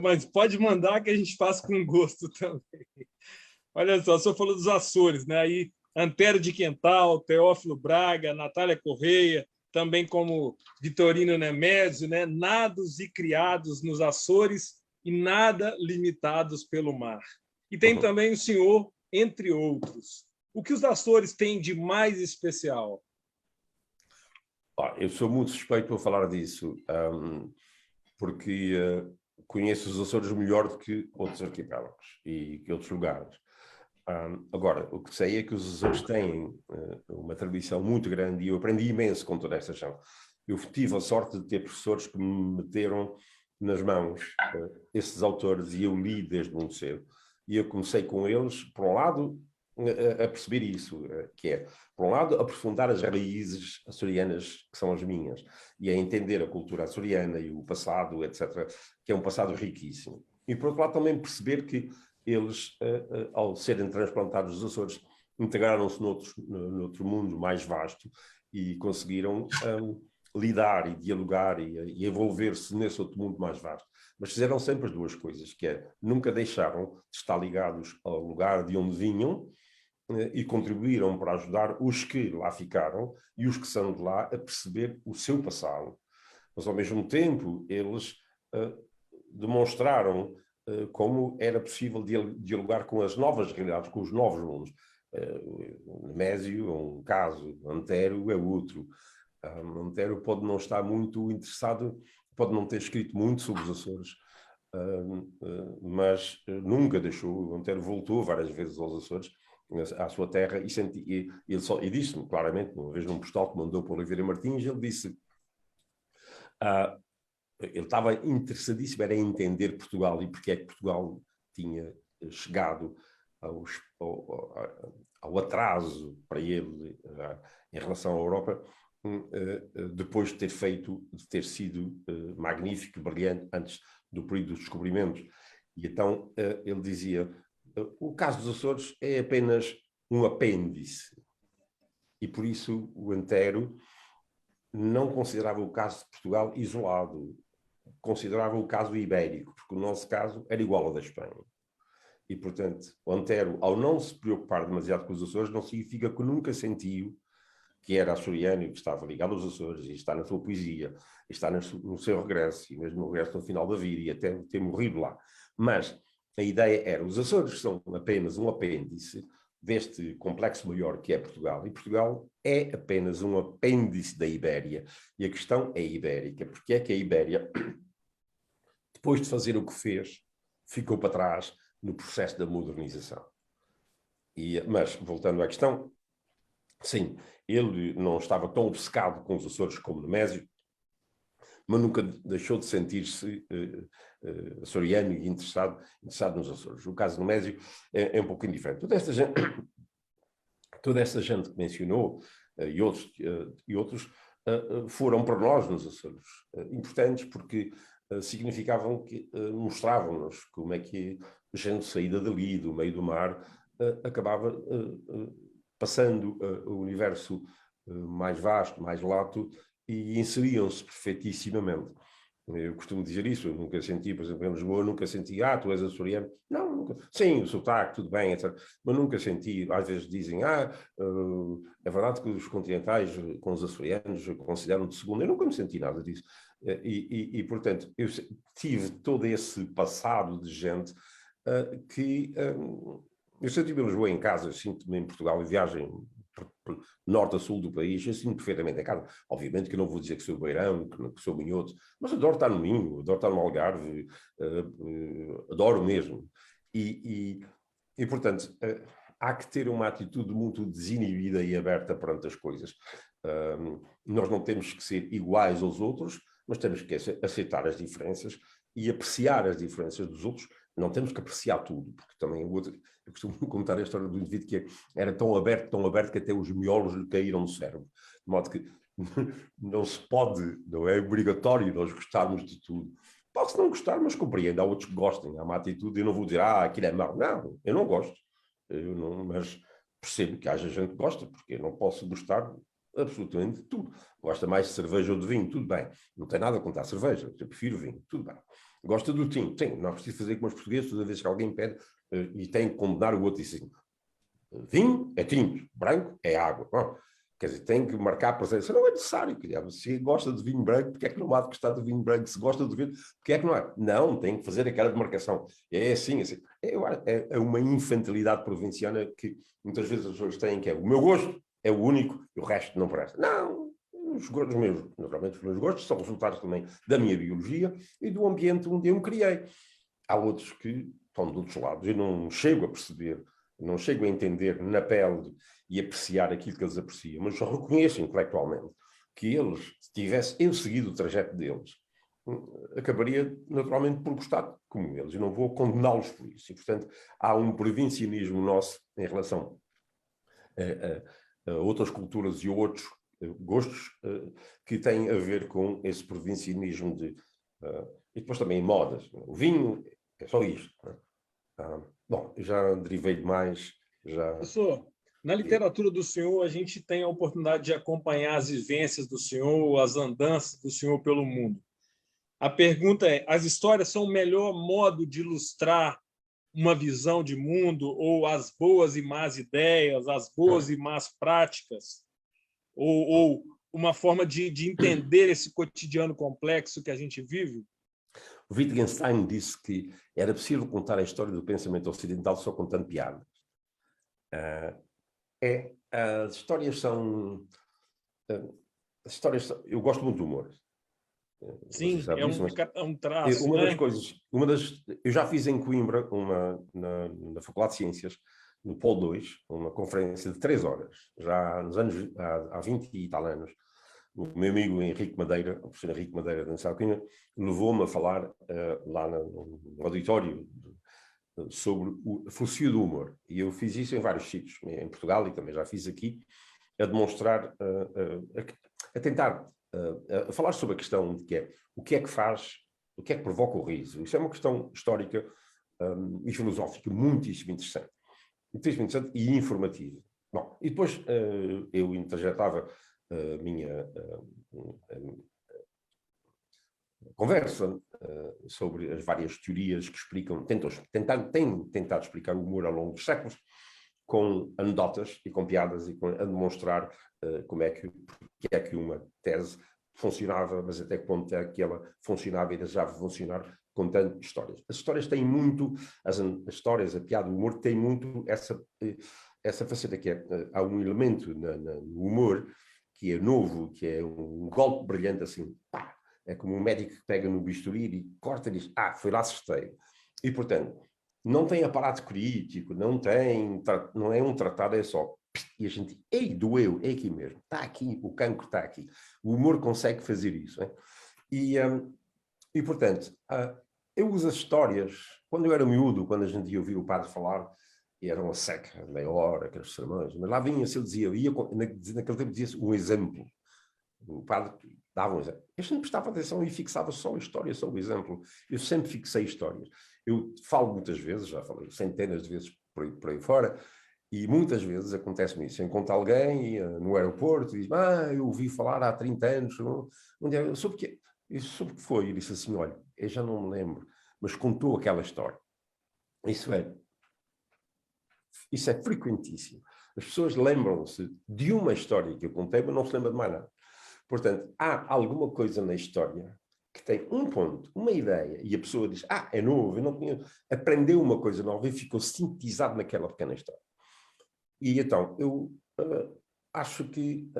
Mas pode mandar que a gente faça com gosto também. Olha só, o senhor falou dos Açores, né? Aí Antero de Quental, Teófilo Braga, Natália Correia, também como Vitorino Nemésio, né? Nados e criados nos Açores e nada limitados pelo mar. E tem também o senhor, entre outros. O que os Açores têm de mais especial? Eu sou muito suspeito por falar disso, porque conheço os Açores melhor do que outros arquipélagos e que outros lugares. Agora, o que sei é que os Açores têm uma tradição muito grande e eu aprendi imenso com toda esta gente. Eu tive a sorte de ter professores que me meteram nas mãos esses autores e eu li desde muito cedo. E eu comecei com eles, por um lado, a perceber isso, que é, por um lado, aprofundar as raízes açorianas que são as minhas e a entender a cultura açoriana e o passado, etc., que é um passado riquíssimo. E, por outro lado, também perceber que eles, ao serem transplantados dos Açores, integraram-se noutro mundo mais vasto e conseguiram lidar e dialogar e envolver-se nesse outro mundo mais vasto. Mas fizeram sempre as duas coisas, que é, nunca deixaram de estar ligados ao lugar de onde vinham e contribuíram para ajudar os que lá ficaram e os que são de lá a perceber o seu passado. Mas, ao mesmo tempo, eles demonstraram como era possível dialogar com as novas realidades, com os novos mundos. Nemésio é um caso, Antero é outro. Antero pode não estar muito interessado, pode não ter escrito muito sobre os Açores, mas nunca deixou. Antero voltou várias vezes aos Açores, à sua terra, e disse-me claramente, uma vez num postal que mandou para Oliveira Martins, ele disse... ele estava interessadíssimo em entender Portugal e porque é que Portugal tinha chegado ao atraso para ele em relação à Europa, depois de ter sido magnífico, brilhante, antes do período dos descobrimentos. E então ele dizia, o caso dos Açores é apenas um apêndice. E por isso o Antero não considerava o caso de Portugal isolado, considerava o caso ibérico, porque o nosso caso era igual ao da Espanha. E, portanto, o Antero, ao não se preocupar demasiado com os Açores, não significa que nunca sentiu que era açoriano e que estava ligado aos Açores, e está na sua poesia, está no seu regresso, e mesmo no regresso no final da vida, e até ter morrido lá. Mas a ideia era, os Açores são apenas um apêndice deste complexo maior que é Portugal, e Portugal é apenas um apêndice da Ibéria, e a questão é ibérica. Porque é que a Ibéria, depois de fazer o que fez, ficou para trás no processo da modernização? Mas, voltando à questão, sim, ele não estava tão obcecado com os Açores como Nemésio, mas nunca deixou de sentir-se açoriano e interessado nos Açores. O caso de Nemésio é um pouco indiferente. Toda essa gente que mencionou e outros foram para nós nos Açores importantes porque significavam que mostravam-nos como é que a gente saída dali, do meio do mar, acabava passando o universo mais vasto, mais lato, e inseriam-se perfeitissimamente. Eu costumo dizer isso, eu nunca senti, por exemplo, em Lisboa, nunca senti, tu és açoriano. Não, nunca. Sim, o sotaque, tudo bem, etc. Mas nunca senti, às vezes dizem, é verdade que os continentais com os açorianos consideram de segundo. Eu nunca me senti nada disso. E portanto, eu tive todo esse passado de gente que... eu senti-me em Lisboa em casa, eu sinto-me em Portugal em viagem norte a sul do país, eu sinto perfeitamente em casa. Obviamente que eu não vou dizer que sou beirão, que sou minhoto, mas adoro estar no Minho, adoro estar no Algarve, adoro mesmo. E portanto, há que ter uma atitude muito desinibida e aberta perante as coisas. Nós não temos que ser iguais aos outros, mas temos que aceitar as diferenças e apreciar as diferenças dos outros, não temos que apreciar tudo, porque também eu costumo contar a história do indivíduo que era tão aberto que até os miolos lhe caíram no cérebro. De modo que não se pode, não é obrigatório nós gostarmos de tudo. Pode-se não gostar, mas compreendo. Há outros que gostem, há uma atitude, eu não vou dizer, aquilo é mau. Não, eu não gosto. Mas percebo que haja gente que gosta, porque eu não posso gostar absolutamente de tudo. Gosta mais de cerveja ou de vinho, tudo bem. Não tem nada contra a cerveja, eu prefiro vinho, tudo bem. Gosta do tinto, tem. Não é preciso fazer como os portugueses, toda vez que alguém pede e tem que condenar o outro e assim, vinho é tinto, branco é água. Bom, quer dizer, tem que marcar a presença. Não é necessário. Se gosta de vinho branco, porque é que não há de gostar de vinho branco? Se gosta de vinho, porque é que não há? Não, tem que fazer aquela demarcação. É assim, assim. É uma infantilidade provinciana que muitas vezes as pessoas têm, que é o meu gosto é o único e o resto não presta. Não, os meus, naturalmente os meus gostos são resultados também da minha biologia e do ambiente onde eu me criei. Há outros que estão de outros lados. Eu não chego a perceber, não chego a entender na pele e apreciar aquilo que eles apreciam, mas só reconheço intelectualmente que eles, se tivesse eu seguido o trajeto deles, acabaria naturalmente por gostar como eles. Eu não vou condená-los por isso. E, portanto, há um provincianismo nosso em relação a outras culturas e outros gostos que têm a ver com esse provincianismo de... e depois também em modas. O vinho é só isto. Bom, já derivei demais. Professor, na literatura do senhor, a gente tem a oportunidade de acompanhar as vivências do senhor, as andanças do senhor pelo mundo. A pergunta é, as histórias são o melhor modo de ilustrar uma visão de mundo, ou as boas e más ideias, as boas e más práticas, ou uma forma de entender esse cotidiano complexo que a gente vive? O Wittgenstein disse que era possível contar a história do pensamento ocidental só contando piadas. As histórias são... eu gosto muito do humor. Sim, é um traço, uma né? das coisas... eu já fiz em Coimbra, na Faculdade de Ciências, no Polo 2, uma conferência de 3 horas, já nos anos, há 20 e tal anos. O meu amigo Henrique Madeira, o professor Henrique Madeira de Alcunha, levou-me a falar lá no auditório sobre a filosofia do humor. E eu fiz isso em vários sítios, em Portugal e também já fiz aqui, a demonstrar, a tentar a falar sobre a questão de o que é que faz, o que é que provoca o riso. Isso é uma questão histórica e filosófica muitíssimo interessante. Muitíssimo interessante e informativa. Bom, e depois eu interjetava a minha conversa sobre as várias teorias que explicam, têm tentado explicar o humor ao longo dos séculos, com anedotas e com piadas e a demonstrar porque é que uma tese funcionava, mas até que ponto é que ela funcionava e desejava funcionar, contando histórias. As histórias têm muito, as histórias, a piada, o humor tem muito essa faceta que há um elemento no humor que é novo, que é um golpe brilhante assim, pá, é como um médico que pega no bisturi e corta e diz, foi lá certeiro. E, portanto, não tem aparato crítico, não é um tratado, é só, e a gente, ei, doeu, é aqui mesmo, está aqui, o cancro está aqui. O humor consegue fazer isso. Né? E, portanto, eu uso as histórias, quando eu era miúdo, quando a gente ia ouvir o padre falar, e era uma seca, meia hora, aqueles sermões, mas lá vinha-se, naquele tempo dizia-se um exemplo. O padre dava um exemplo. A gente prestava atenção e fixava só a história, só o exemplo. Eu sempre fixei histórias. Eu falo muitas vezes, já falei centenas de vezes por aí fora, e muitas vezes acontece-me isso. Encontro alguém no aeroporto e diz, eu ouvi falar há 30 anos, sobre o que foi? E disse assim, olha, eu já não me lembro, mas contou aquela história. Isso é frequentíssimo. As pessoas lembram-se de uma história que eu contei, mas não se lembram de mais nada. Portanto, há alguma coisa na história que tem um ponto, uma ideia, e a pessoa diz, é novo, eu não conheço. Aprendeu uma coisa nova e ficou sintetizado naquela pequena história. E então, eu acho que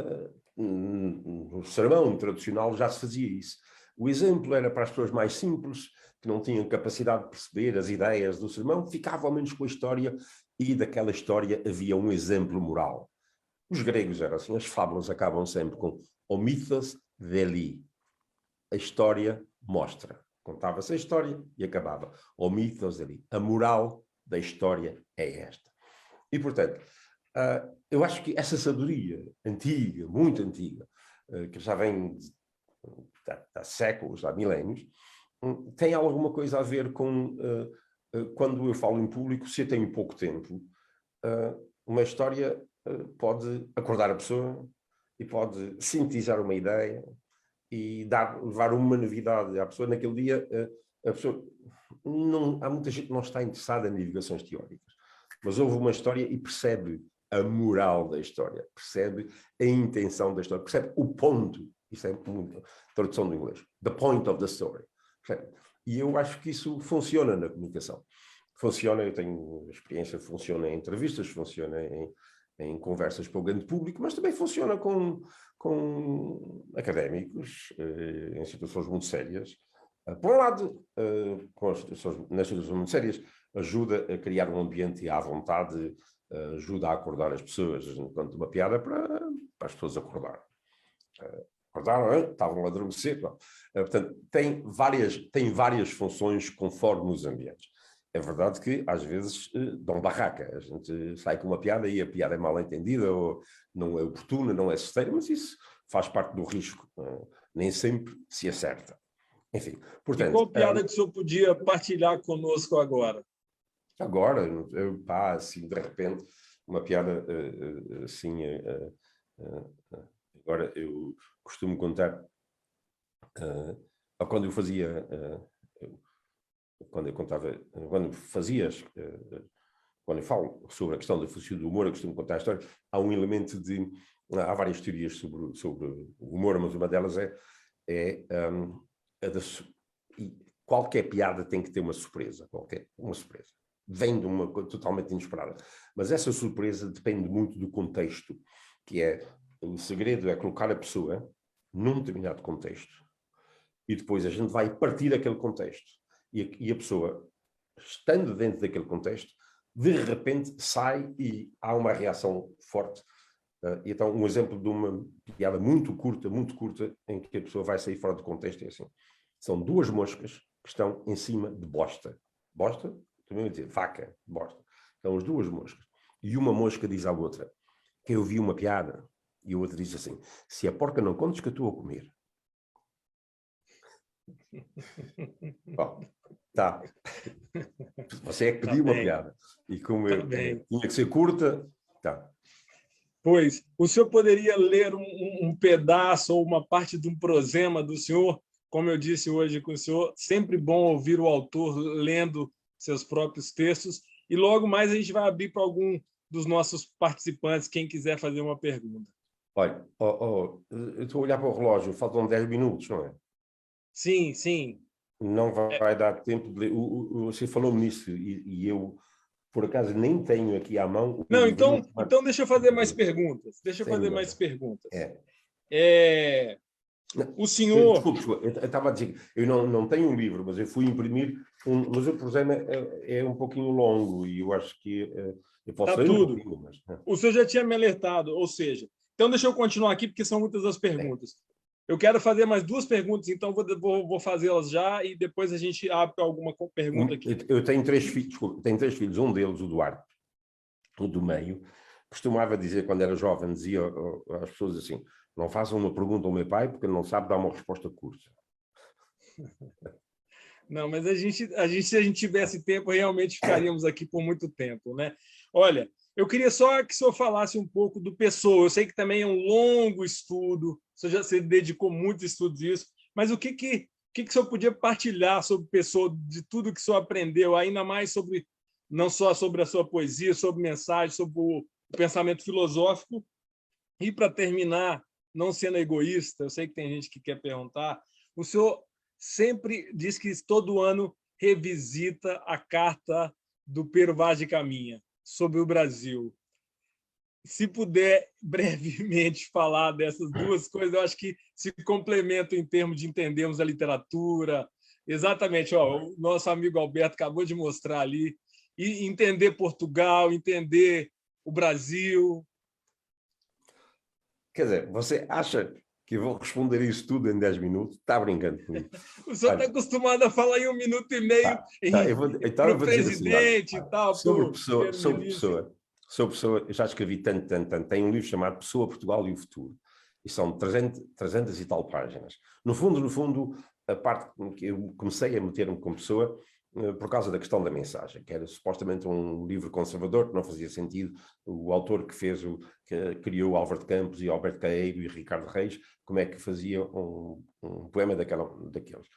no sermão tradicional já se fazia isso. O exemplo era para as pessoas mais simples, que não tinham capacidade de perceber as ideias do sermão, ficavam ao menos com a história, e daquela história havia um exemplo moral. Os gregos eram assim, as fábulas acabam sempre com o mythos veli. A história mostra. Contava-se a história e acabava. O mythos ali. A moral da história é esta. E, portanto, eu acho que essa sabedoria antiga, muito antiga, que já vem há séculos, há milénios, tem alguma coisa a ver com, quando eu falo em público, se eu tenho pouco tempo, uma história pode acordar a pessoa e pode sintetizar uma ideia e levar uma novidade à pessoa. Naquele dia, a pessoa há muita gente que não está interessada em divulgações teóricas, mas ouve uma história e percebe a moral da história, percebe a intenção da história, percebe o ponto. Isso é muito tradução do inglês. The point of the story. E eu acho que isso funciona na comunicação. Funciona, eu tenho experiência, funciona em entrevistas, funciona em conversas para o grande público, mas também funciona com académicos, em situações muito sérias. Por um lado, nas situações muito sérias, ajuda a criar um ambiente à vontade, ajuda a acordar as pessoas, enquanto uma piada para as pessoas acordarem. Acordaram, estavam a adormecer. Portanto, tem várias funções conforme os ambientes. É verdade que, às vezes, dão barraca. A gente sai com uma piada e a piada é mal entendida, ou não é oportuna, não é certeira, mas isso faz parte do risco. Nem sempre se acerta. Enfim, portanto... E qual piada que o senhor podia partilhar conosco agora? Agora, assim, de repente, uma piada assim... Agora, eu costumo contar... quando eu fazia... Quando eu falo sobre a questão da filosofia do humor, eu costumo contar a história, há um elemento de... Há várias teorias sobre o humor, mas uma delas é qualquer piada tem que ter uma surpresa. Uma surpresa. Vem de uma coisa totalmente inesperada. Mas essa surpresa depende muito do contexto, que é... O segredo é colocar a pessoa num determinado contexto e depois a gente vai partir aquele contexto. E a pessoa, estando dentro daquele contexto, de repente sai e há uma reação forte. Então, um exemplo de uma piada muito curta, em que a pessoa vai sair fora do contexto é assim. São duas moscas que estão em cima de bosta. Bosta? Também vou dizer vaca, bosta. São as duas moscas. E uma mosca diz à outra, que eu vi uma piada, e a outra diz assim, se a porca não contes que eu estou a comer. Bom, tá. Você é que pediu uma piada. E como tinha que ser curta, tá. Pois, o senhor poderia ler um pedaço ou uma parte de um prosema do senhor? Como eu disse hoje com o senhor, sempre bom ouvir o autor lendo seus próprios textos. E logo mais a gente vai abrir para algum dos nossos participantes, quem quiser fazer uma pergunta. Olha, eu estou a olhar para o relógio, faltam 10 minutos, não é? Sim, sim. Não vai dar tempo de ler. Você falou-me nisso e eu, por acaso, nem tenho aqui à mão... Não, então deixa eu fazer mais perguntas. O senhor... Desculpe, eu estava a dizer que eu não tenho um livro, mas eu fui imprimir mas o prosema é um pouquinho longo e eu acho que eu posso ler tudo. Um pouquinho, mas... O senhor já tinha me alertado, ou seja... Então, deixa eu continuar aqui, porque são muitas as perguntas. Eu quero fazer mais 2 perguntas, então vou fazê-las já e depois a gente abre para alguma pergunta aqui. Eu tenho 3 filhos, desculpa, tenho 3 filhos. Um deles, o Duarte, o do meio, costumava dizer, quando era jovem, dizia às pessoas assim, não façam uma pergunta ao meu pai porque ele não sabe dar uma resposta curta. Não, mas se a gente tivesse tempo, realmente ficaríamos aqui por muito tempo, né? Olha, eu queria só que o senhor falasse um pouco do Pessoa. Eu sei que também é um longo estudo, o senhor já se dedicou muitos estudos a isso, mas o que o senhor podia partilhar sobre Pessoa, de tudo que o senhor aprendeu, ainda mais não só sobre a sua poesia, sobre mensagem, sobre o pensamento filosófico? E, para terminar, não sendo egoísta, eu sei que tem gente que quer perguntar, o senhor sempre diz que todo ano revisita a carta do Pero Vaz de Caminha sobre o Brasil. Se puder brevemente falar dessas 2 coisas, eu acho que se complementam em termos de entendermos a literatura. Exatamente, o nosso amigo Alberto acabou de mostrar ali, e entender Portugal, entender o Brasil. Quer dizer, você acha que eu vou responder isso tudo em 10 minutos. Está brincando comigo. O senhor está acostumado a falar em 1 minuto e meio então eu vou dizer assim, presidente e tal, sobre primeiro-ministro. pessoa, eu já escrevi tanto. Tem um livro chamado Pessoa, Portugal e o Futuro. E são 300 e tal páginas. No fundo, a parte que eu comecei a meter-me com Pessoa por causa da questão da mensagem, que era supostamente um livro conservador, que não fazia sentido. O autor que criou Álvaro de Campos e Alberto Caeiro e Ricardo Reis, como é que fazia um poema daqueles.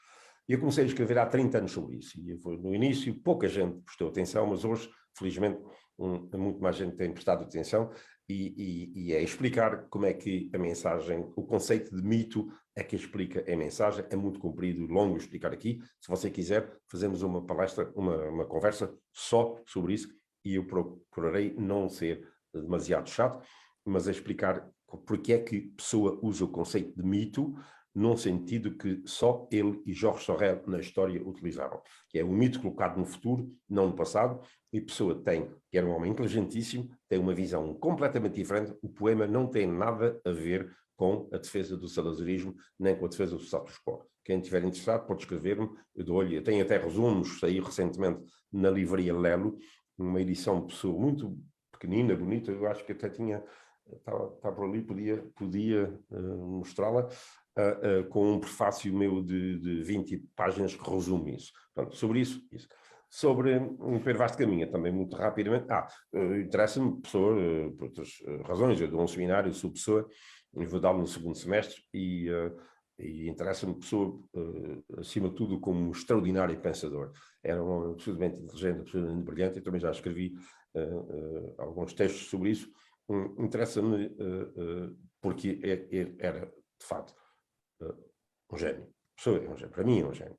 E eu comecei a escrever há 30 anos sobre isso. E no início pouca gente prestou atenção, mas hoje, felizmente, muito mais gente tem prestado atenção e é explicar como é que a mensagem, o conceito de mito é que explica a mensagem. É muito comprido, longo explicar aqui. Se você quiser, fazemos uma palestra, uma conversa só sobre isso e eu procurarei não ser demasiado chato, mas a explicar porque é que Pessoa usa o conceito de mito num sentido que só ele e Georges Sorel na história utilizaram, que é um mito colocado no futuro, não no passado, e Pessoa que era um homem inteligentíssimo, tem uma visão completamente diferente. O poema não tem nada a ver com a defesa do salazarismo, nem com a defesa do status quo. Quem estiver interessado pode escrever-me, eu dou-lhe, tenho até resumos, saiu recentemente na livraria Lelo, uma edição de Pessoa muito pequenina, bonita, eu acho que até está por ali, podia mostrá-la, com um prefácio meu de 20 páginas que resume isso. Portanto, sobre isso. Sobre o Pedro Vaz de Caminha, também muito rapidamente. Interessa-me Pessoa, por outras razões. Eu dou um seminário sobre Pessoa, e vou dar-lo no segundo semestre, e interessa-me Pessoa, acima de tudo, como um extraordinário pensador. Era um homem absolutamente inteligente, absolutamente brilhante. Eu também já escrevi alguns textos sobre isso. Interessa-me porque era, de facto, um gênio. Pessoa é um gênio. Para mim é um gênio.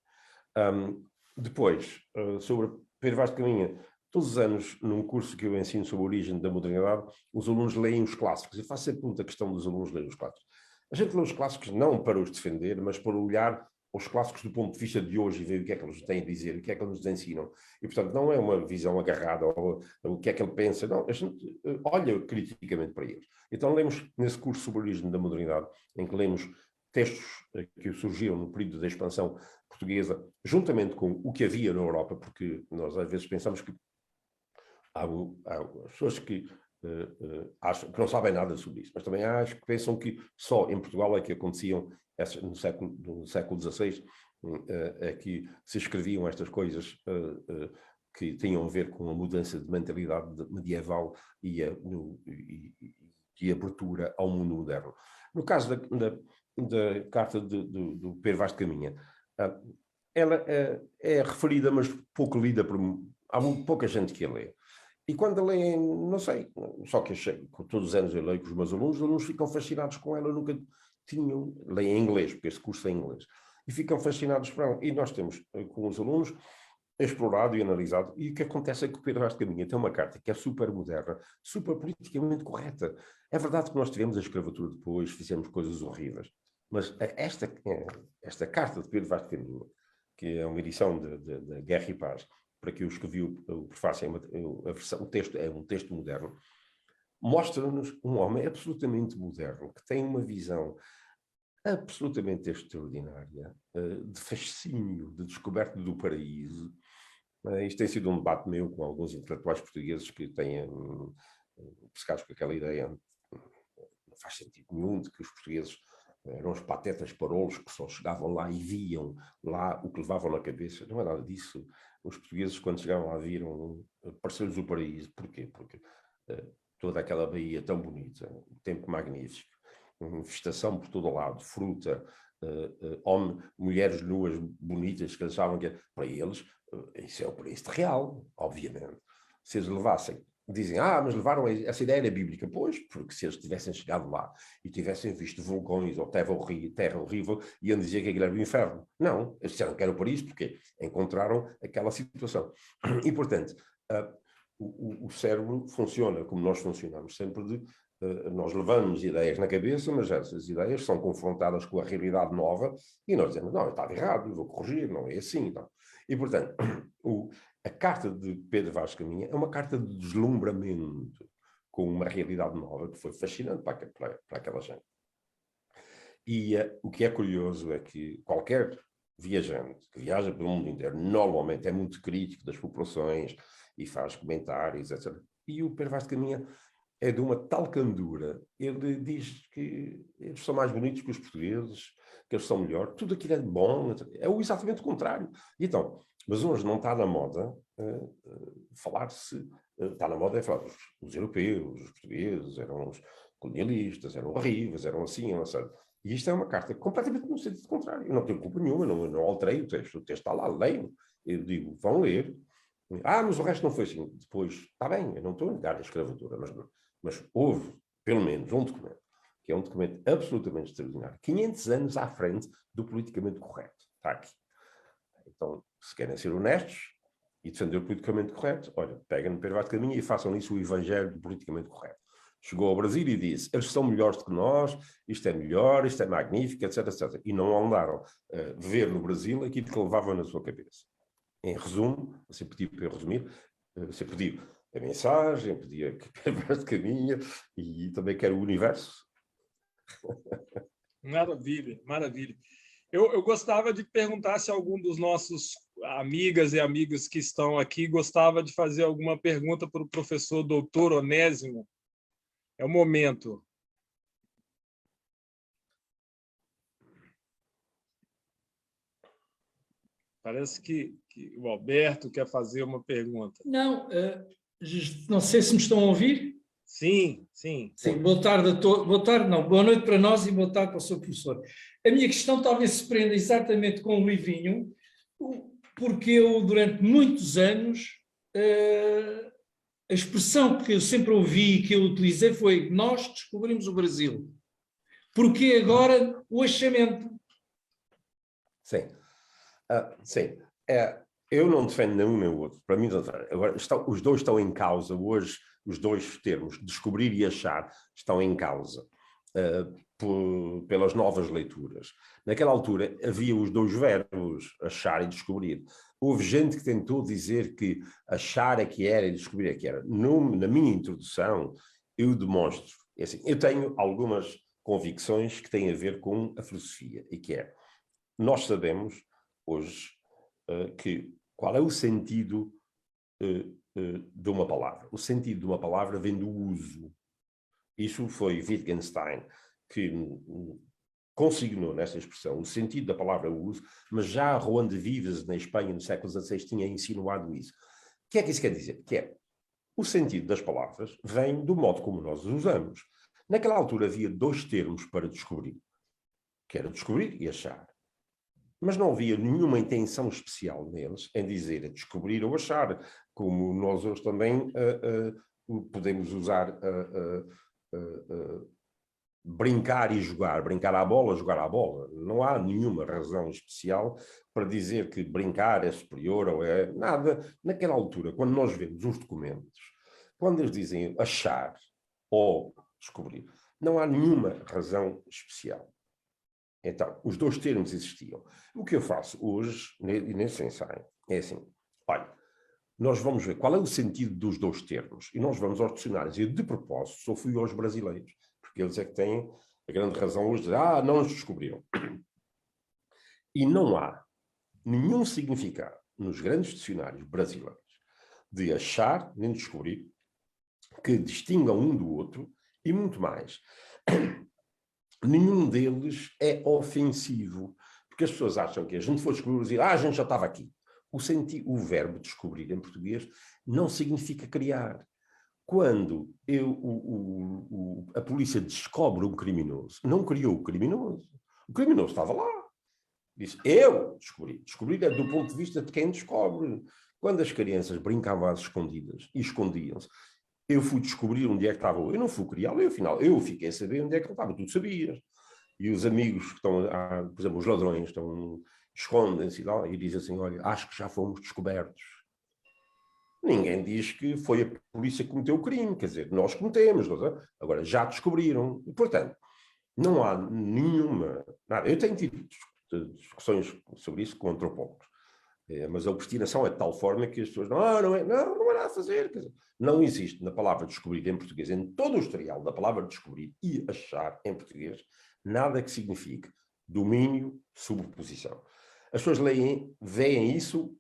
Depois, sobre Pedro Vaz de Caminha, todos os anos, num curso que eu ensino sobre a origem da modernidade, os alunos leem os clássicos. Eu faço sempre muita questão dos alunos lerem os clássicos. A gente lê os clássicos não para os defender, mas para olhar os clássicos do ponto de vista de hoje e ver o que é que eles têm a dizer, o que é que eles nos ensinam. E, portanto, não é uma visão agarrada ou o que é que ele pensa. Não, a gente olha criticamente para eles. Então, lemos nesse curso sobre a origem da modernidade, em que lemos textos que surgiram no período da expansão portuguesa, juntamente com o que havia na Europa, porque nós às vezes pensamos que há pessoas que acham que não sabem nada sobre isso, mas também há as que pensam que só em Portugal é que aconteciam, no século XVI, é que se escreviam estas coisas que tinham a ver com a mudança de mentalidade medieval e abertura ao mundo moderno. No caso da carta do Pedro Vaz de Caminha, ela é referida, mas pouco lida há pouca gente que a lê. E quando a lê, não sei, só que achei, todos os anos eu leio com os meus alunos, os alunos ficam fascinados com ela, nunca leem em inglês, porque este curso é em inglês, e ficam fascinados por ela. E nós temos, com os alunos, explorado e analisado, e o que acontece é que o Pedro Vaz de Caminha tem uma carta que é super moderna, super politicamente correta. É verdade que nós tivemos a escravatura depois, fizemos coisas horríveis, mas esta carta de Pedro Vaz de Caminha, que é uma edição da Guerra e Paz, para que eu escrevi o prefácio, o texto é um texto moderno, mostra-nos um homem absolutamente moderno, que tem uma visão absolutamente extraordinária, de fascínio, de descoberta do paraíso. Isto tem sido um debate meu com alguns intelectuais portugueses que têm pescados com aquela ideia, não faz sentido nenhum, de que os portugueses eram os patetas parolos que só chegavam lá e viam lá o que levavam na cabeça. Não é nada disso. Os portugueses, quando chegavam lá, viram, pareceu-lhes o paraíso. Porquê? Porque toda aquela baía tão bonita, um tempo magnífico, vegetação por todo o lado, fruta, mulheres nuas bonitas que achavam que para eles isso é o paraíso real, obviamente. Se eles levassem, dizem, mas levaram essa ideia era bíblica. Pois, porque se eles tivessem chegado lá e tivessem visto vulcões ou terra horrível, iam dizer que aquilo era o inferno. Não, eles disseram que era o paraíso porque encontraram aquela situação. E, portanto, o cérebro funciona como nós funcionamos, sempre nós levamos ideias na cabeça, mas essas ideias são confrontadas com a realidade nova e nós dizemos, não, eu estava errado, eu vou corrigir, não é assim. Não. E, portanto, a carta de Pedro Vaz de Caminha é uma carta de deslumbramento com uma realidade nova que foi fascinante para aquela gente. E o que é curioso é que qualquer viajante que viaja pelo mundo inteiro normalmente é muito crítico das populações e faz comentários, etc. E o Pedro Vaz de Caminha é de uma tal candura. Ele diz que eles são mais bonitos que os portugueses, que eles são melhor, tudo aquilo é bom, é exatamente o contrário. E então, mas hoje não está na moda falar-se, está na moda é falar os europeus, os portugueses, eram os colonialistas, eram horríveis, eram assim, não sei. E isto é uma carta completamente no sentido contrário. Eu não tenho culpa nenhuma, não alterei o texto está lá, leiam. Eu digo, vão ler. Mas o resto não foi assim. Depois, está bem, eu não estou a negar a escravatura, mas houve, pelo menos, um documento, que é um documento absolutamente extraordinário, 500 anos à frente do politicamente correto. Está aqui. Então, se querem ser honestos e defender o politicamente correto, olha, peguem no Pedro Vaz de Caminha e façam isso o evangelho do politicamente correto. Chegou ao Brasil e disse, eles são melhores do que nós, isto é melhor, isto é magnífico, etc, etc. E não andaram a ver no Brasil aquilo que levavam na sua cabeça. Em resumo, você pediu para eu resumir, você pediu a mensagem, pedia que Pedro Vaz de Caminha e também quero o universo. Maravilha, maravilha. Eu gostava de perguntar se algum dos nossos amigas e amigos que estão aqui gostava de fazer alguma pergunta para o professor doutor Onésimo. É o momento. Parece que o Alberto quer fazer uma pergunta. Não, não sei se me estão a ouvir. Sim, sim. Sim, boa tarde a todos. Boa tarde, não, boa noite para nós e boa tarde para o seu professor. A minha questão talvez se prenda exatamente com o livrinho, porque eu, durante muitos anos, a expressão que eu sempre ouvi e que eu utilizei foi: nós descobrimos o Brasil. Porque agora o achamento? Sim. Sim. Eu não defendo nenhum nem o outro. Para mim, agora, os dois estão em causa. Hoje, os dois termos, descobrir e achar, estão em causa pelas novas leituras. Naquela altura, havia os dois verbos, achar e descobrir. Houve gente que tentou dizer que achar é que era e descobrir é que era. Na minha introdução, eu demonstro. Assim, eu tenho algumas convicções que têm a ver com a filosofia, e que é, nós sabemos hoje qual é o sentido de uma palavra. O sentido de uma palavra vem do uso. Isso foi Wittgenstein que consignou nessa expressão o sentido da palavra uso, mas já Juan de Vives, na Espanha, no século XVI, tinha insinuado isso. O que é que isso quer dizer? Que é, o sentido das palavras vem do modo como nós as usamos. Naquela altura havia dois termos para descobrir, que era descobrir e achar. Mas não havia nenhuma intenção especial neles em dizer descobrir ou achar, como nós hoje também podemos usar brincar e jogar, brincar à bola, jogar à bola. Não há nenhuma razão especial para dizer que brincar é superior ou é nada. Naquela altura, quando nós vemos os documentos, quando eles dizem achar ou descobrir, não há nenhuma razão especial. Então, os dois termos existiam. O que eu faço hoje, nesse ensaio, é assim, olha, nós vamos ver qual é o sentido dos dois termos e nós vamos aos dicionários. E, de propósito, só fui aos brasileiros, porque eles é que têm a grande razão hoje de dizer, não nos descobriram. E não há nenhum significado nos grandes dicionários brasileiros de achar nem de descobrir que distingam um do outro e muito mais. Nenhum deles é ofensivo, porque as pessoas acham que a gente for descobrir o Brasil, a gente já estava aqui. O verbo descobrir em português não significa criar. Quando a polícia descobre um criminoso, não criou o criminoso estava lá. Disse, eu descobri. Descobrir é do ponto de vista de quem descobre. Quando as crianças brincavam às escondidas e escondiam-se, eu fui descobrir onde é que estava. Eu não fui criá-lo, afinal, eu fiquei a saber onde é que ele estava. Tu sabias. E os amigos que estão, por exemplo, os ladrões, escondem-se e dizem assim, olha, acho que já fomos descobertos. Ninguém diz que foi a polícia que cometeu o crime, quer dizer, nós cometemos. Agora, já descobriram. E, portanto, não há nenhuma... Nada. Eu tenho tido discussões sobre isso com antropólogos. Mas a obstinação é de tal forma que as pessoas não há nada a fazer. Quer dizer, não existe na palavra descobrir em português, em todo o historial da palavra descobrir e achar em português, nada que signifique domínio, sobreposição. As pessoas veem isso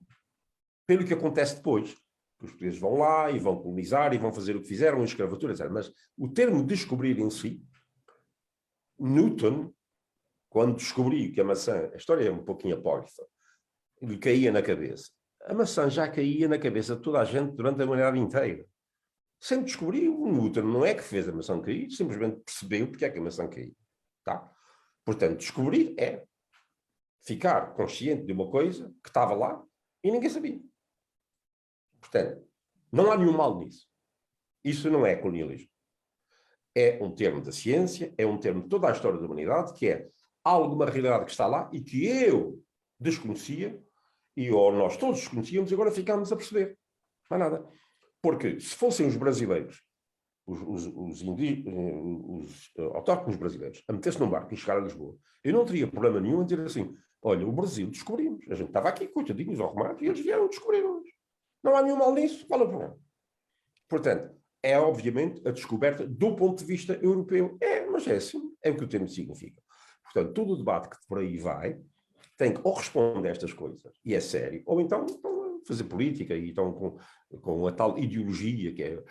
pelo que acontece depois. Os portugueses vão lá e vão colonizar e vão fazer o que fizeram, escravatura, etc. Mas o termo descobrir em si, Newton, quando descobriu que a maçã, a história é um pouquinho apócrifa, lhe caía na cabeça. A maçã já caía na cabeça de toda a gente durante a humanidade inteira. Sem descobrir, o Newton não é que fez a maçã cair, simplesmente percebeu porque é que a maçã caiu. Tá? Portanto, descobrir é ficar consciente de uma coisa que estava lá e ninguém sabia. Portanto, não há nenhum mal nisso. Isso não é colonialismo. É um termo da ciência, é um termo de toda a história da humanidade, que é alguma realidade que está lá e que eu desconhecia, ou nós todos desconhecíamos, e agora ficámos a perceber. Mais nada. Porque se fossem os brasileiros, os autóctonos brasileiros, a meter-se num barco e chegar a Lisboa, eu não teria problema nenhum em dizer assim, olha, o Brasil descobrimos. A gente estava aqui, coitadinhos, arrumados, e eles vieram descobrir-nos. Não há nenhum mal nisso, qual é o problema? Portanto, é obviamente a descoberta do ponto de vista europeu. Mas é assim, é o que o termo significa. Portanto, todo o debate que por aí vai tem que ou responder a estas coisas, e é sério, ou então estão a fazer política e estão com a tal ideologia que é...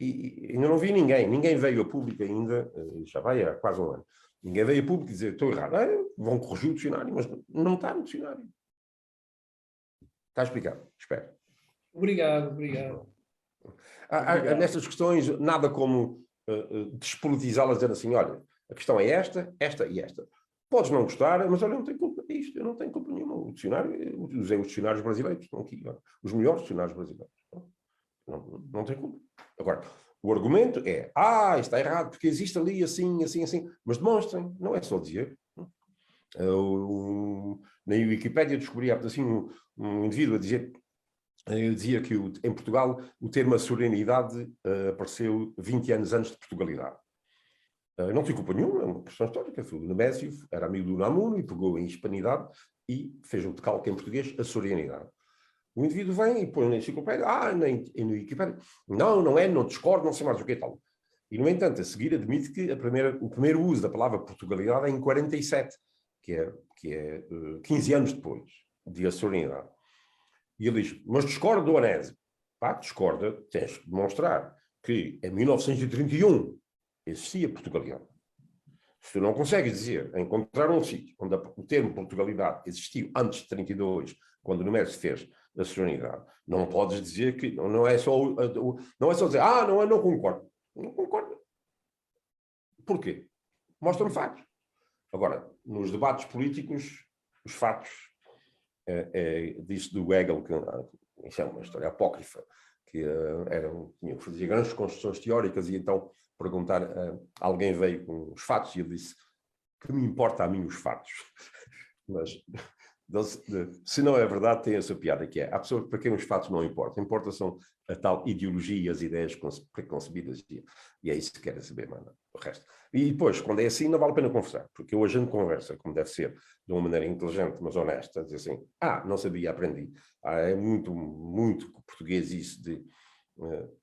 E ainda não vi ninguém veio a público ainda, já vai há quase um ano, ninguém veio a público dizer, estou errado, vão corrigir o dicionário, mas não está no dicionário. Está explicado, espero. Obrigado. Nestas questões, nada como despolitizá-las, dizendo assim, olha, a questão é esta e esta. Podes não gostar, mas olha, eu não tenho culpa disto, eu não tenho culpa nenhuma. O dicionário, eu usei os dicionários brasileiros, estão aqui, os melhores dicionários brasileiros. Não tenho culpa. Agora, o argumento é, está errado, porque existe ali assim, mas demonstrem, não é só dizer. Na Wikipédia descobri assim um indivíduo a dizer, ele dizia que em Portugal o termo açorianidade apareceu 20 anos antes de Portugalidade. Não tem culpa nenhuma, é uma questão histórica. O Nemésio era amigo do Unamuno e pegou em hispanidade e fez um decalque em português, açorianidade. O indivíduo vem e põe na enciclopédia, no Wikipédia, não é, não discordo, não sei mais o que é tal. E, no entanto, a seguir admite que o primeiro uso da palavra Portugalidade é em 47, que é 15 anos depois de açorianidade. E ele diz, mas discorda do Onésio. Discorda, tens que demonstrar que em 1931 existia Portugalidade. Se tu não consegues dizer, encontrar um sítio onde o termo Portugalidade existiu antes de 32, quando o Nemésio fez a solenidade, não podes dizer que não é só dizer, não concordo. Não concordo. Porquê? Mostra-me fatos. Agora, nos debates políticos, os fatos, disse do Hegel, que isso é uma história apócrifa, que tinha que fazer grandes construções teóricas e então perguntar, alguém veio com os fatos e ele disse, que me importa a mim os fatos? Mas se não é verdade, tem essa piada que é, há pessoas para quem os fatos não importam, importa são a tal ideologia, as ideias preconcebidas e é isso que querem saber, mano, o resto. E depois, quando é assim, não vale a pena conversar, porque hoje a gente conversa, como deve ser, de uma maneira inteligente, mas honesta, dizer assim, não sabia, aprendi. É muito, muito português isso de...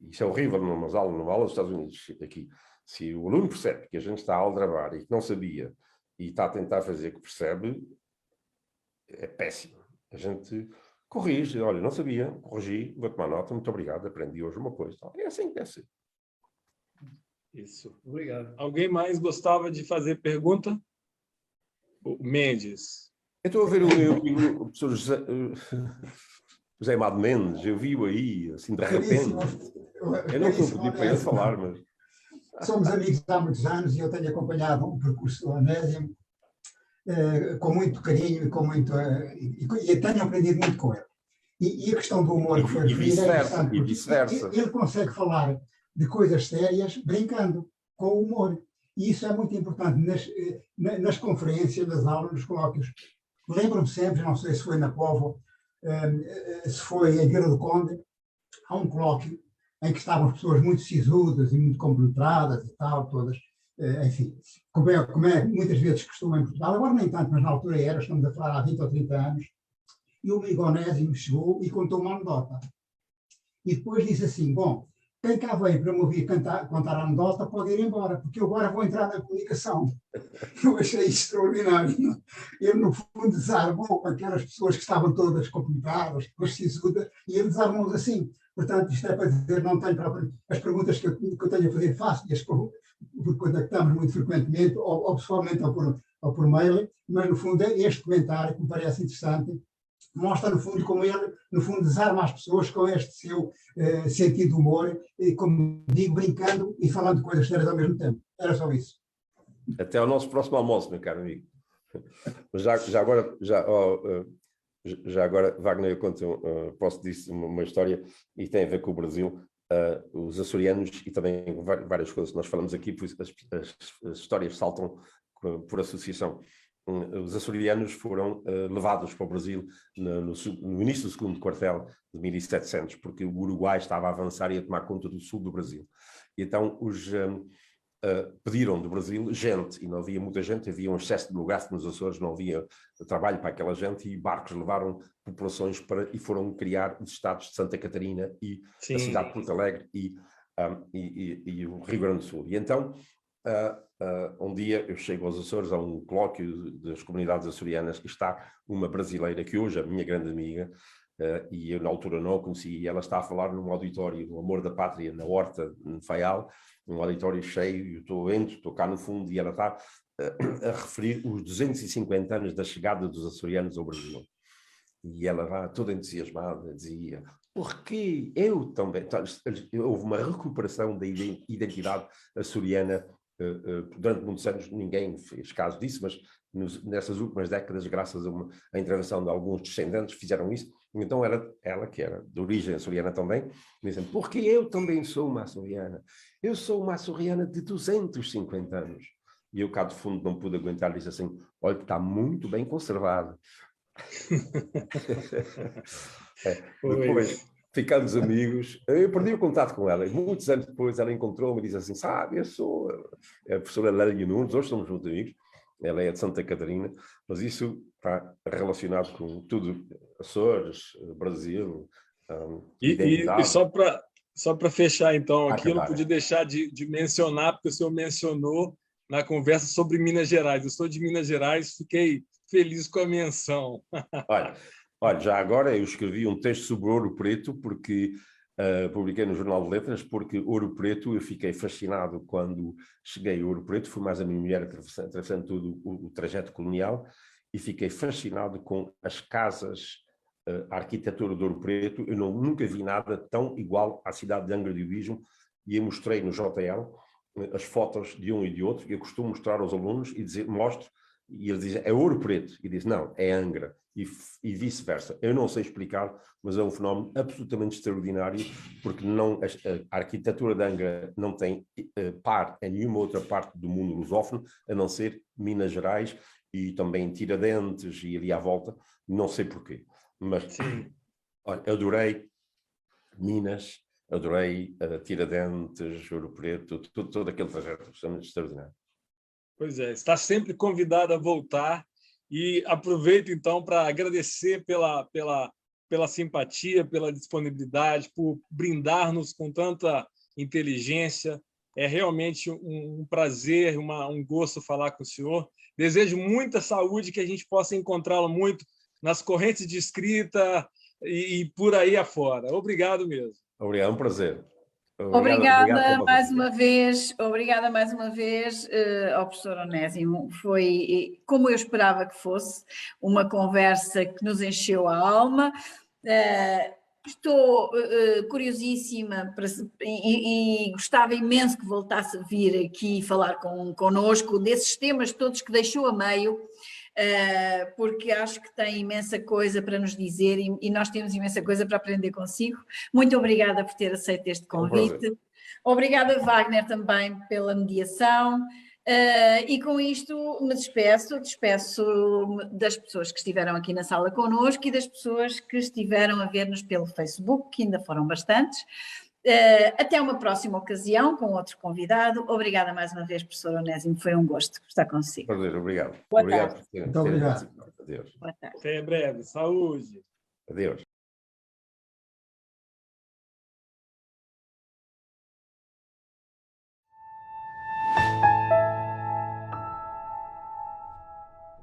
isso é horrível numa aula dos Estados Unidos, aqui. Se o aluno percebe que a gente está a aldrabar e que não sabia e está a tentar fazer que percebe, é péssimo. A gente corrige, olha, não sabia, corrigi, vou tomar nota, muito obrigado, aprendi hoje uma coisa. É assim que deve ser. Isso. Obrigado. Alguém mais gostava de fazer pergunta? O Mendes. Eu estou a ver o professor José Amado Mendes, eu vi-o aí, assim, de repente. Eu não estou a pedir para ele falar, mas... Somos amigos há muitos anos e eu tenho acompanhado o percurso do Onésio com muito carinho e tenho aprendido muito com ele. E a questão do humor que foi referida e vice-versa. Ele consegue falar de coisas sérias brincando com o humor. E isso é muito importante nas conferências, nas aulas, nos colóquios. Lembro-me sempre, não sei se foi na Póvoa, se foi em Vila do Conde, há um colóquio em que estavam pessoas muito sisudas e muito compenetradas e tal, todas. enfim, como é muitas vezes costuma em Portugal, agora nem tanto, mas na altura era, estamos a falar há 20 ou 30 anos, e o amigo Onésimo chegou e contou uma anedota. E depois disse assim, bom, quem cá vem para me ouvir contar a anedota pode ir embora, porque eu agora vou entrar na comunicação. Eu achei extraordinário. Ele, no fundo, desarmou aquelas pessoas que estavam todas complicadas, sisudas, e ele desarmou-os assim. Portanto, isto é para dizer, não tenho próprio, as perguntas que eu tenho a fazer, faço-lhes, porque contactamos muito frequentemente, ou pessoalmente ou por mail, mas, no fundo, este comentário que me parece interessante, mostra, no fundo, como ele, no fundo, desarma as pessoas com este seu sentido de humor, e, como digo, brincando e falando de coisas sérias ao mesmo tempo. Era só isso. Até ao nosso próximo almoço, meu caro amigo. Já agora, Wagner, eu conto, posso dizer uma história, e tem a ver com o Brasil. Os açorianos, e também várias coisas que nós falamos aqui, pois as histórias saltam por associação. Os açorianos foram levados para o Brasil no início do segundo quartel de 1700, porque o Uruguai estava a avançar e a tomar conta do sul do Brasil. E então pediram do Brasil gente, e não havia muita gente, havia um excesso de lugar nos Açores, não havia trabalho para aquela gente, e barcos levaram populações e foram criar os estados de Santa Catarina e a cidade de Porto Alegre e o Rio Grande do Sul. E então, um dia eu chego aos Açores a um colóquio das comunidades açorianas, e está uma brasileira que hoje é a minha grande amiga, e eu na altura não a conhecia, e ela está a falar num auditório do Amor da Pátria, na Horta, no Faial, um auditório cheio, e eu estou cá no fundo, e ela está a referir os 250 anos da chegada dos açorianos ao Brasil. E ela lá, toda entusiasmada, dizia, porque eu também... Houve uma recuperação da identidade açoriana. Durante muitos anos ninguém fez caso disso, mas nessas últimas décadas, graças à intervenção de alguns descendentes, fizeram isso. Então ela que era de origem açoriana também, dizem, porque eu também sou uma açoriana. Eu sou uma açoriana de 250 anos. E eu cá de fundo não pude aguentar, disse assim, olha, está muito bem conservado. Depois ficamos amigos, eu perdi o contato com ela, e muitos anos depois ela encontrou-me e disse assim, sabe, eu sou a professora Lélia Nunes, hoje somos muito amigos, ela é de Santa Catarina, mas isso está relacionado com tudo, Açores, Brasil, identidade. E só para fechar, então, aqui eu não podia deixar de mencionar, porque o senhor mencionou na conversa sobre Minas Gerais. Eu sou de Minas Gerais, fiquei feliz com a menção. Olha, já agora eu escrevi um texto sobre Ouro Preto, porque publiquei no Jornal de Letras, porque Ouro Preto, eu fiquei fascinado quando cheguei a Ouro Preto, fui mais a minha mulher atravessando todo o trajeto colonial, e fiquei fascinado com as casas, a arquitetura de Ouro Preto. Eu nunca vi nada tão igual à cidade de Angra do Heroísmo, e eu mostrei no JL as fotos de um e de outro, e eu costumo mostrar aos alunos e mostro, e eles dizem, é Ouro Preto, e dizem, não, é Angra, e vice-versa. Eu não sei explicar, mas é um fenómeno absolutamente extraordinário, porque a arquitetura de Angra não tem par em nenhuma outra parte do mundo lusófono, a não ser Minas Gerais e também Tiradentes e ali à volta, não sei porquê. Mas, olha, adorei Minas, adorei Tiradentes, Ouro Preto, todo aquele trajeto, absolutamente extraordinário. Pois é, está sempre convidado a voltar, e aproveito então para agradecer pela simpatia, pela disponibilidade, por brindar-nos com tanta inteligência. É realmente um prazer, um gosto falar com o senhor. Desejo muita saúde, que a gente possa encontrá-lo muito nas correntes de escrita e por aí afora. Obrigado mesmo. Obrigado, é um prazer. Obrigada mais uma vez ao professor Onésimo. Foi, como eu esperava que fosse, uma conversa que nos encheu a alma. Estou curiosíssima e gostava imenso que voltasse a vir aqui falar connosco desses temas todos que deixou a meio, porque acho que tem imensa coisa para nos dizer e nós temos imensa coisa para aprender consigo. Muito obrigada por ter aceito este convite. Obrigada, Wagner, também pela mediação. E com isto me despeço das pessoas que estiveram aqui na sala connosco e das pessoas que estiveram a ver-nos pelo Facebook, que ainda foram bastantes. Até uma próxima ocasião com outro convidado. Obrigada mais uma vez, professor Onésimo, foi um gosto estar consigo. Prazer, obrigado. Boa Obrigado tarde. por terem Muito obrigado. Adeus. Boa tarde. Até breve. Saúde. Adeus.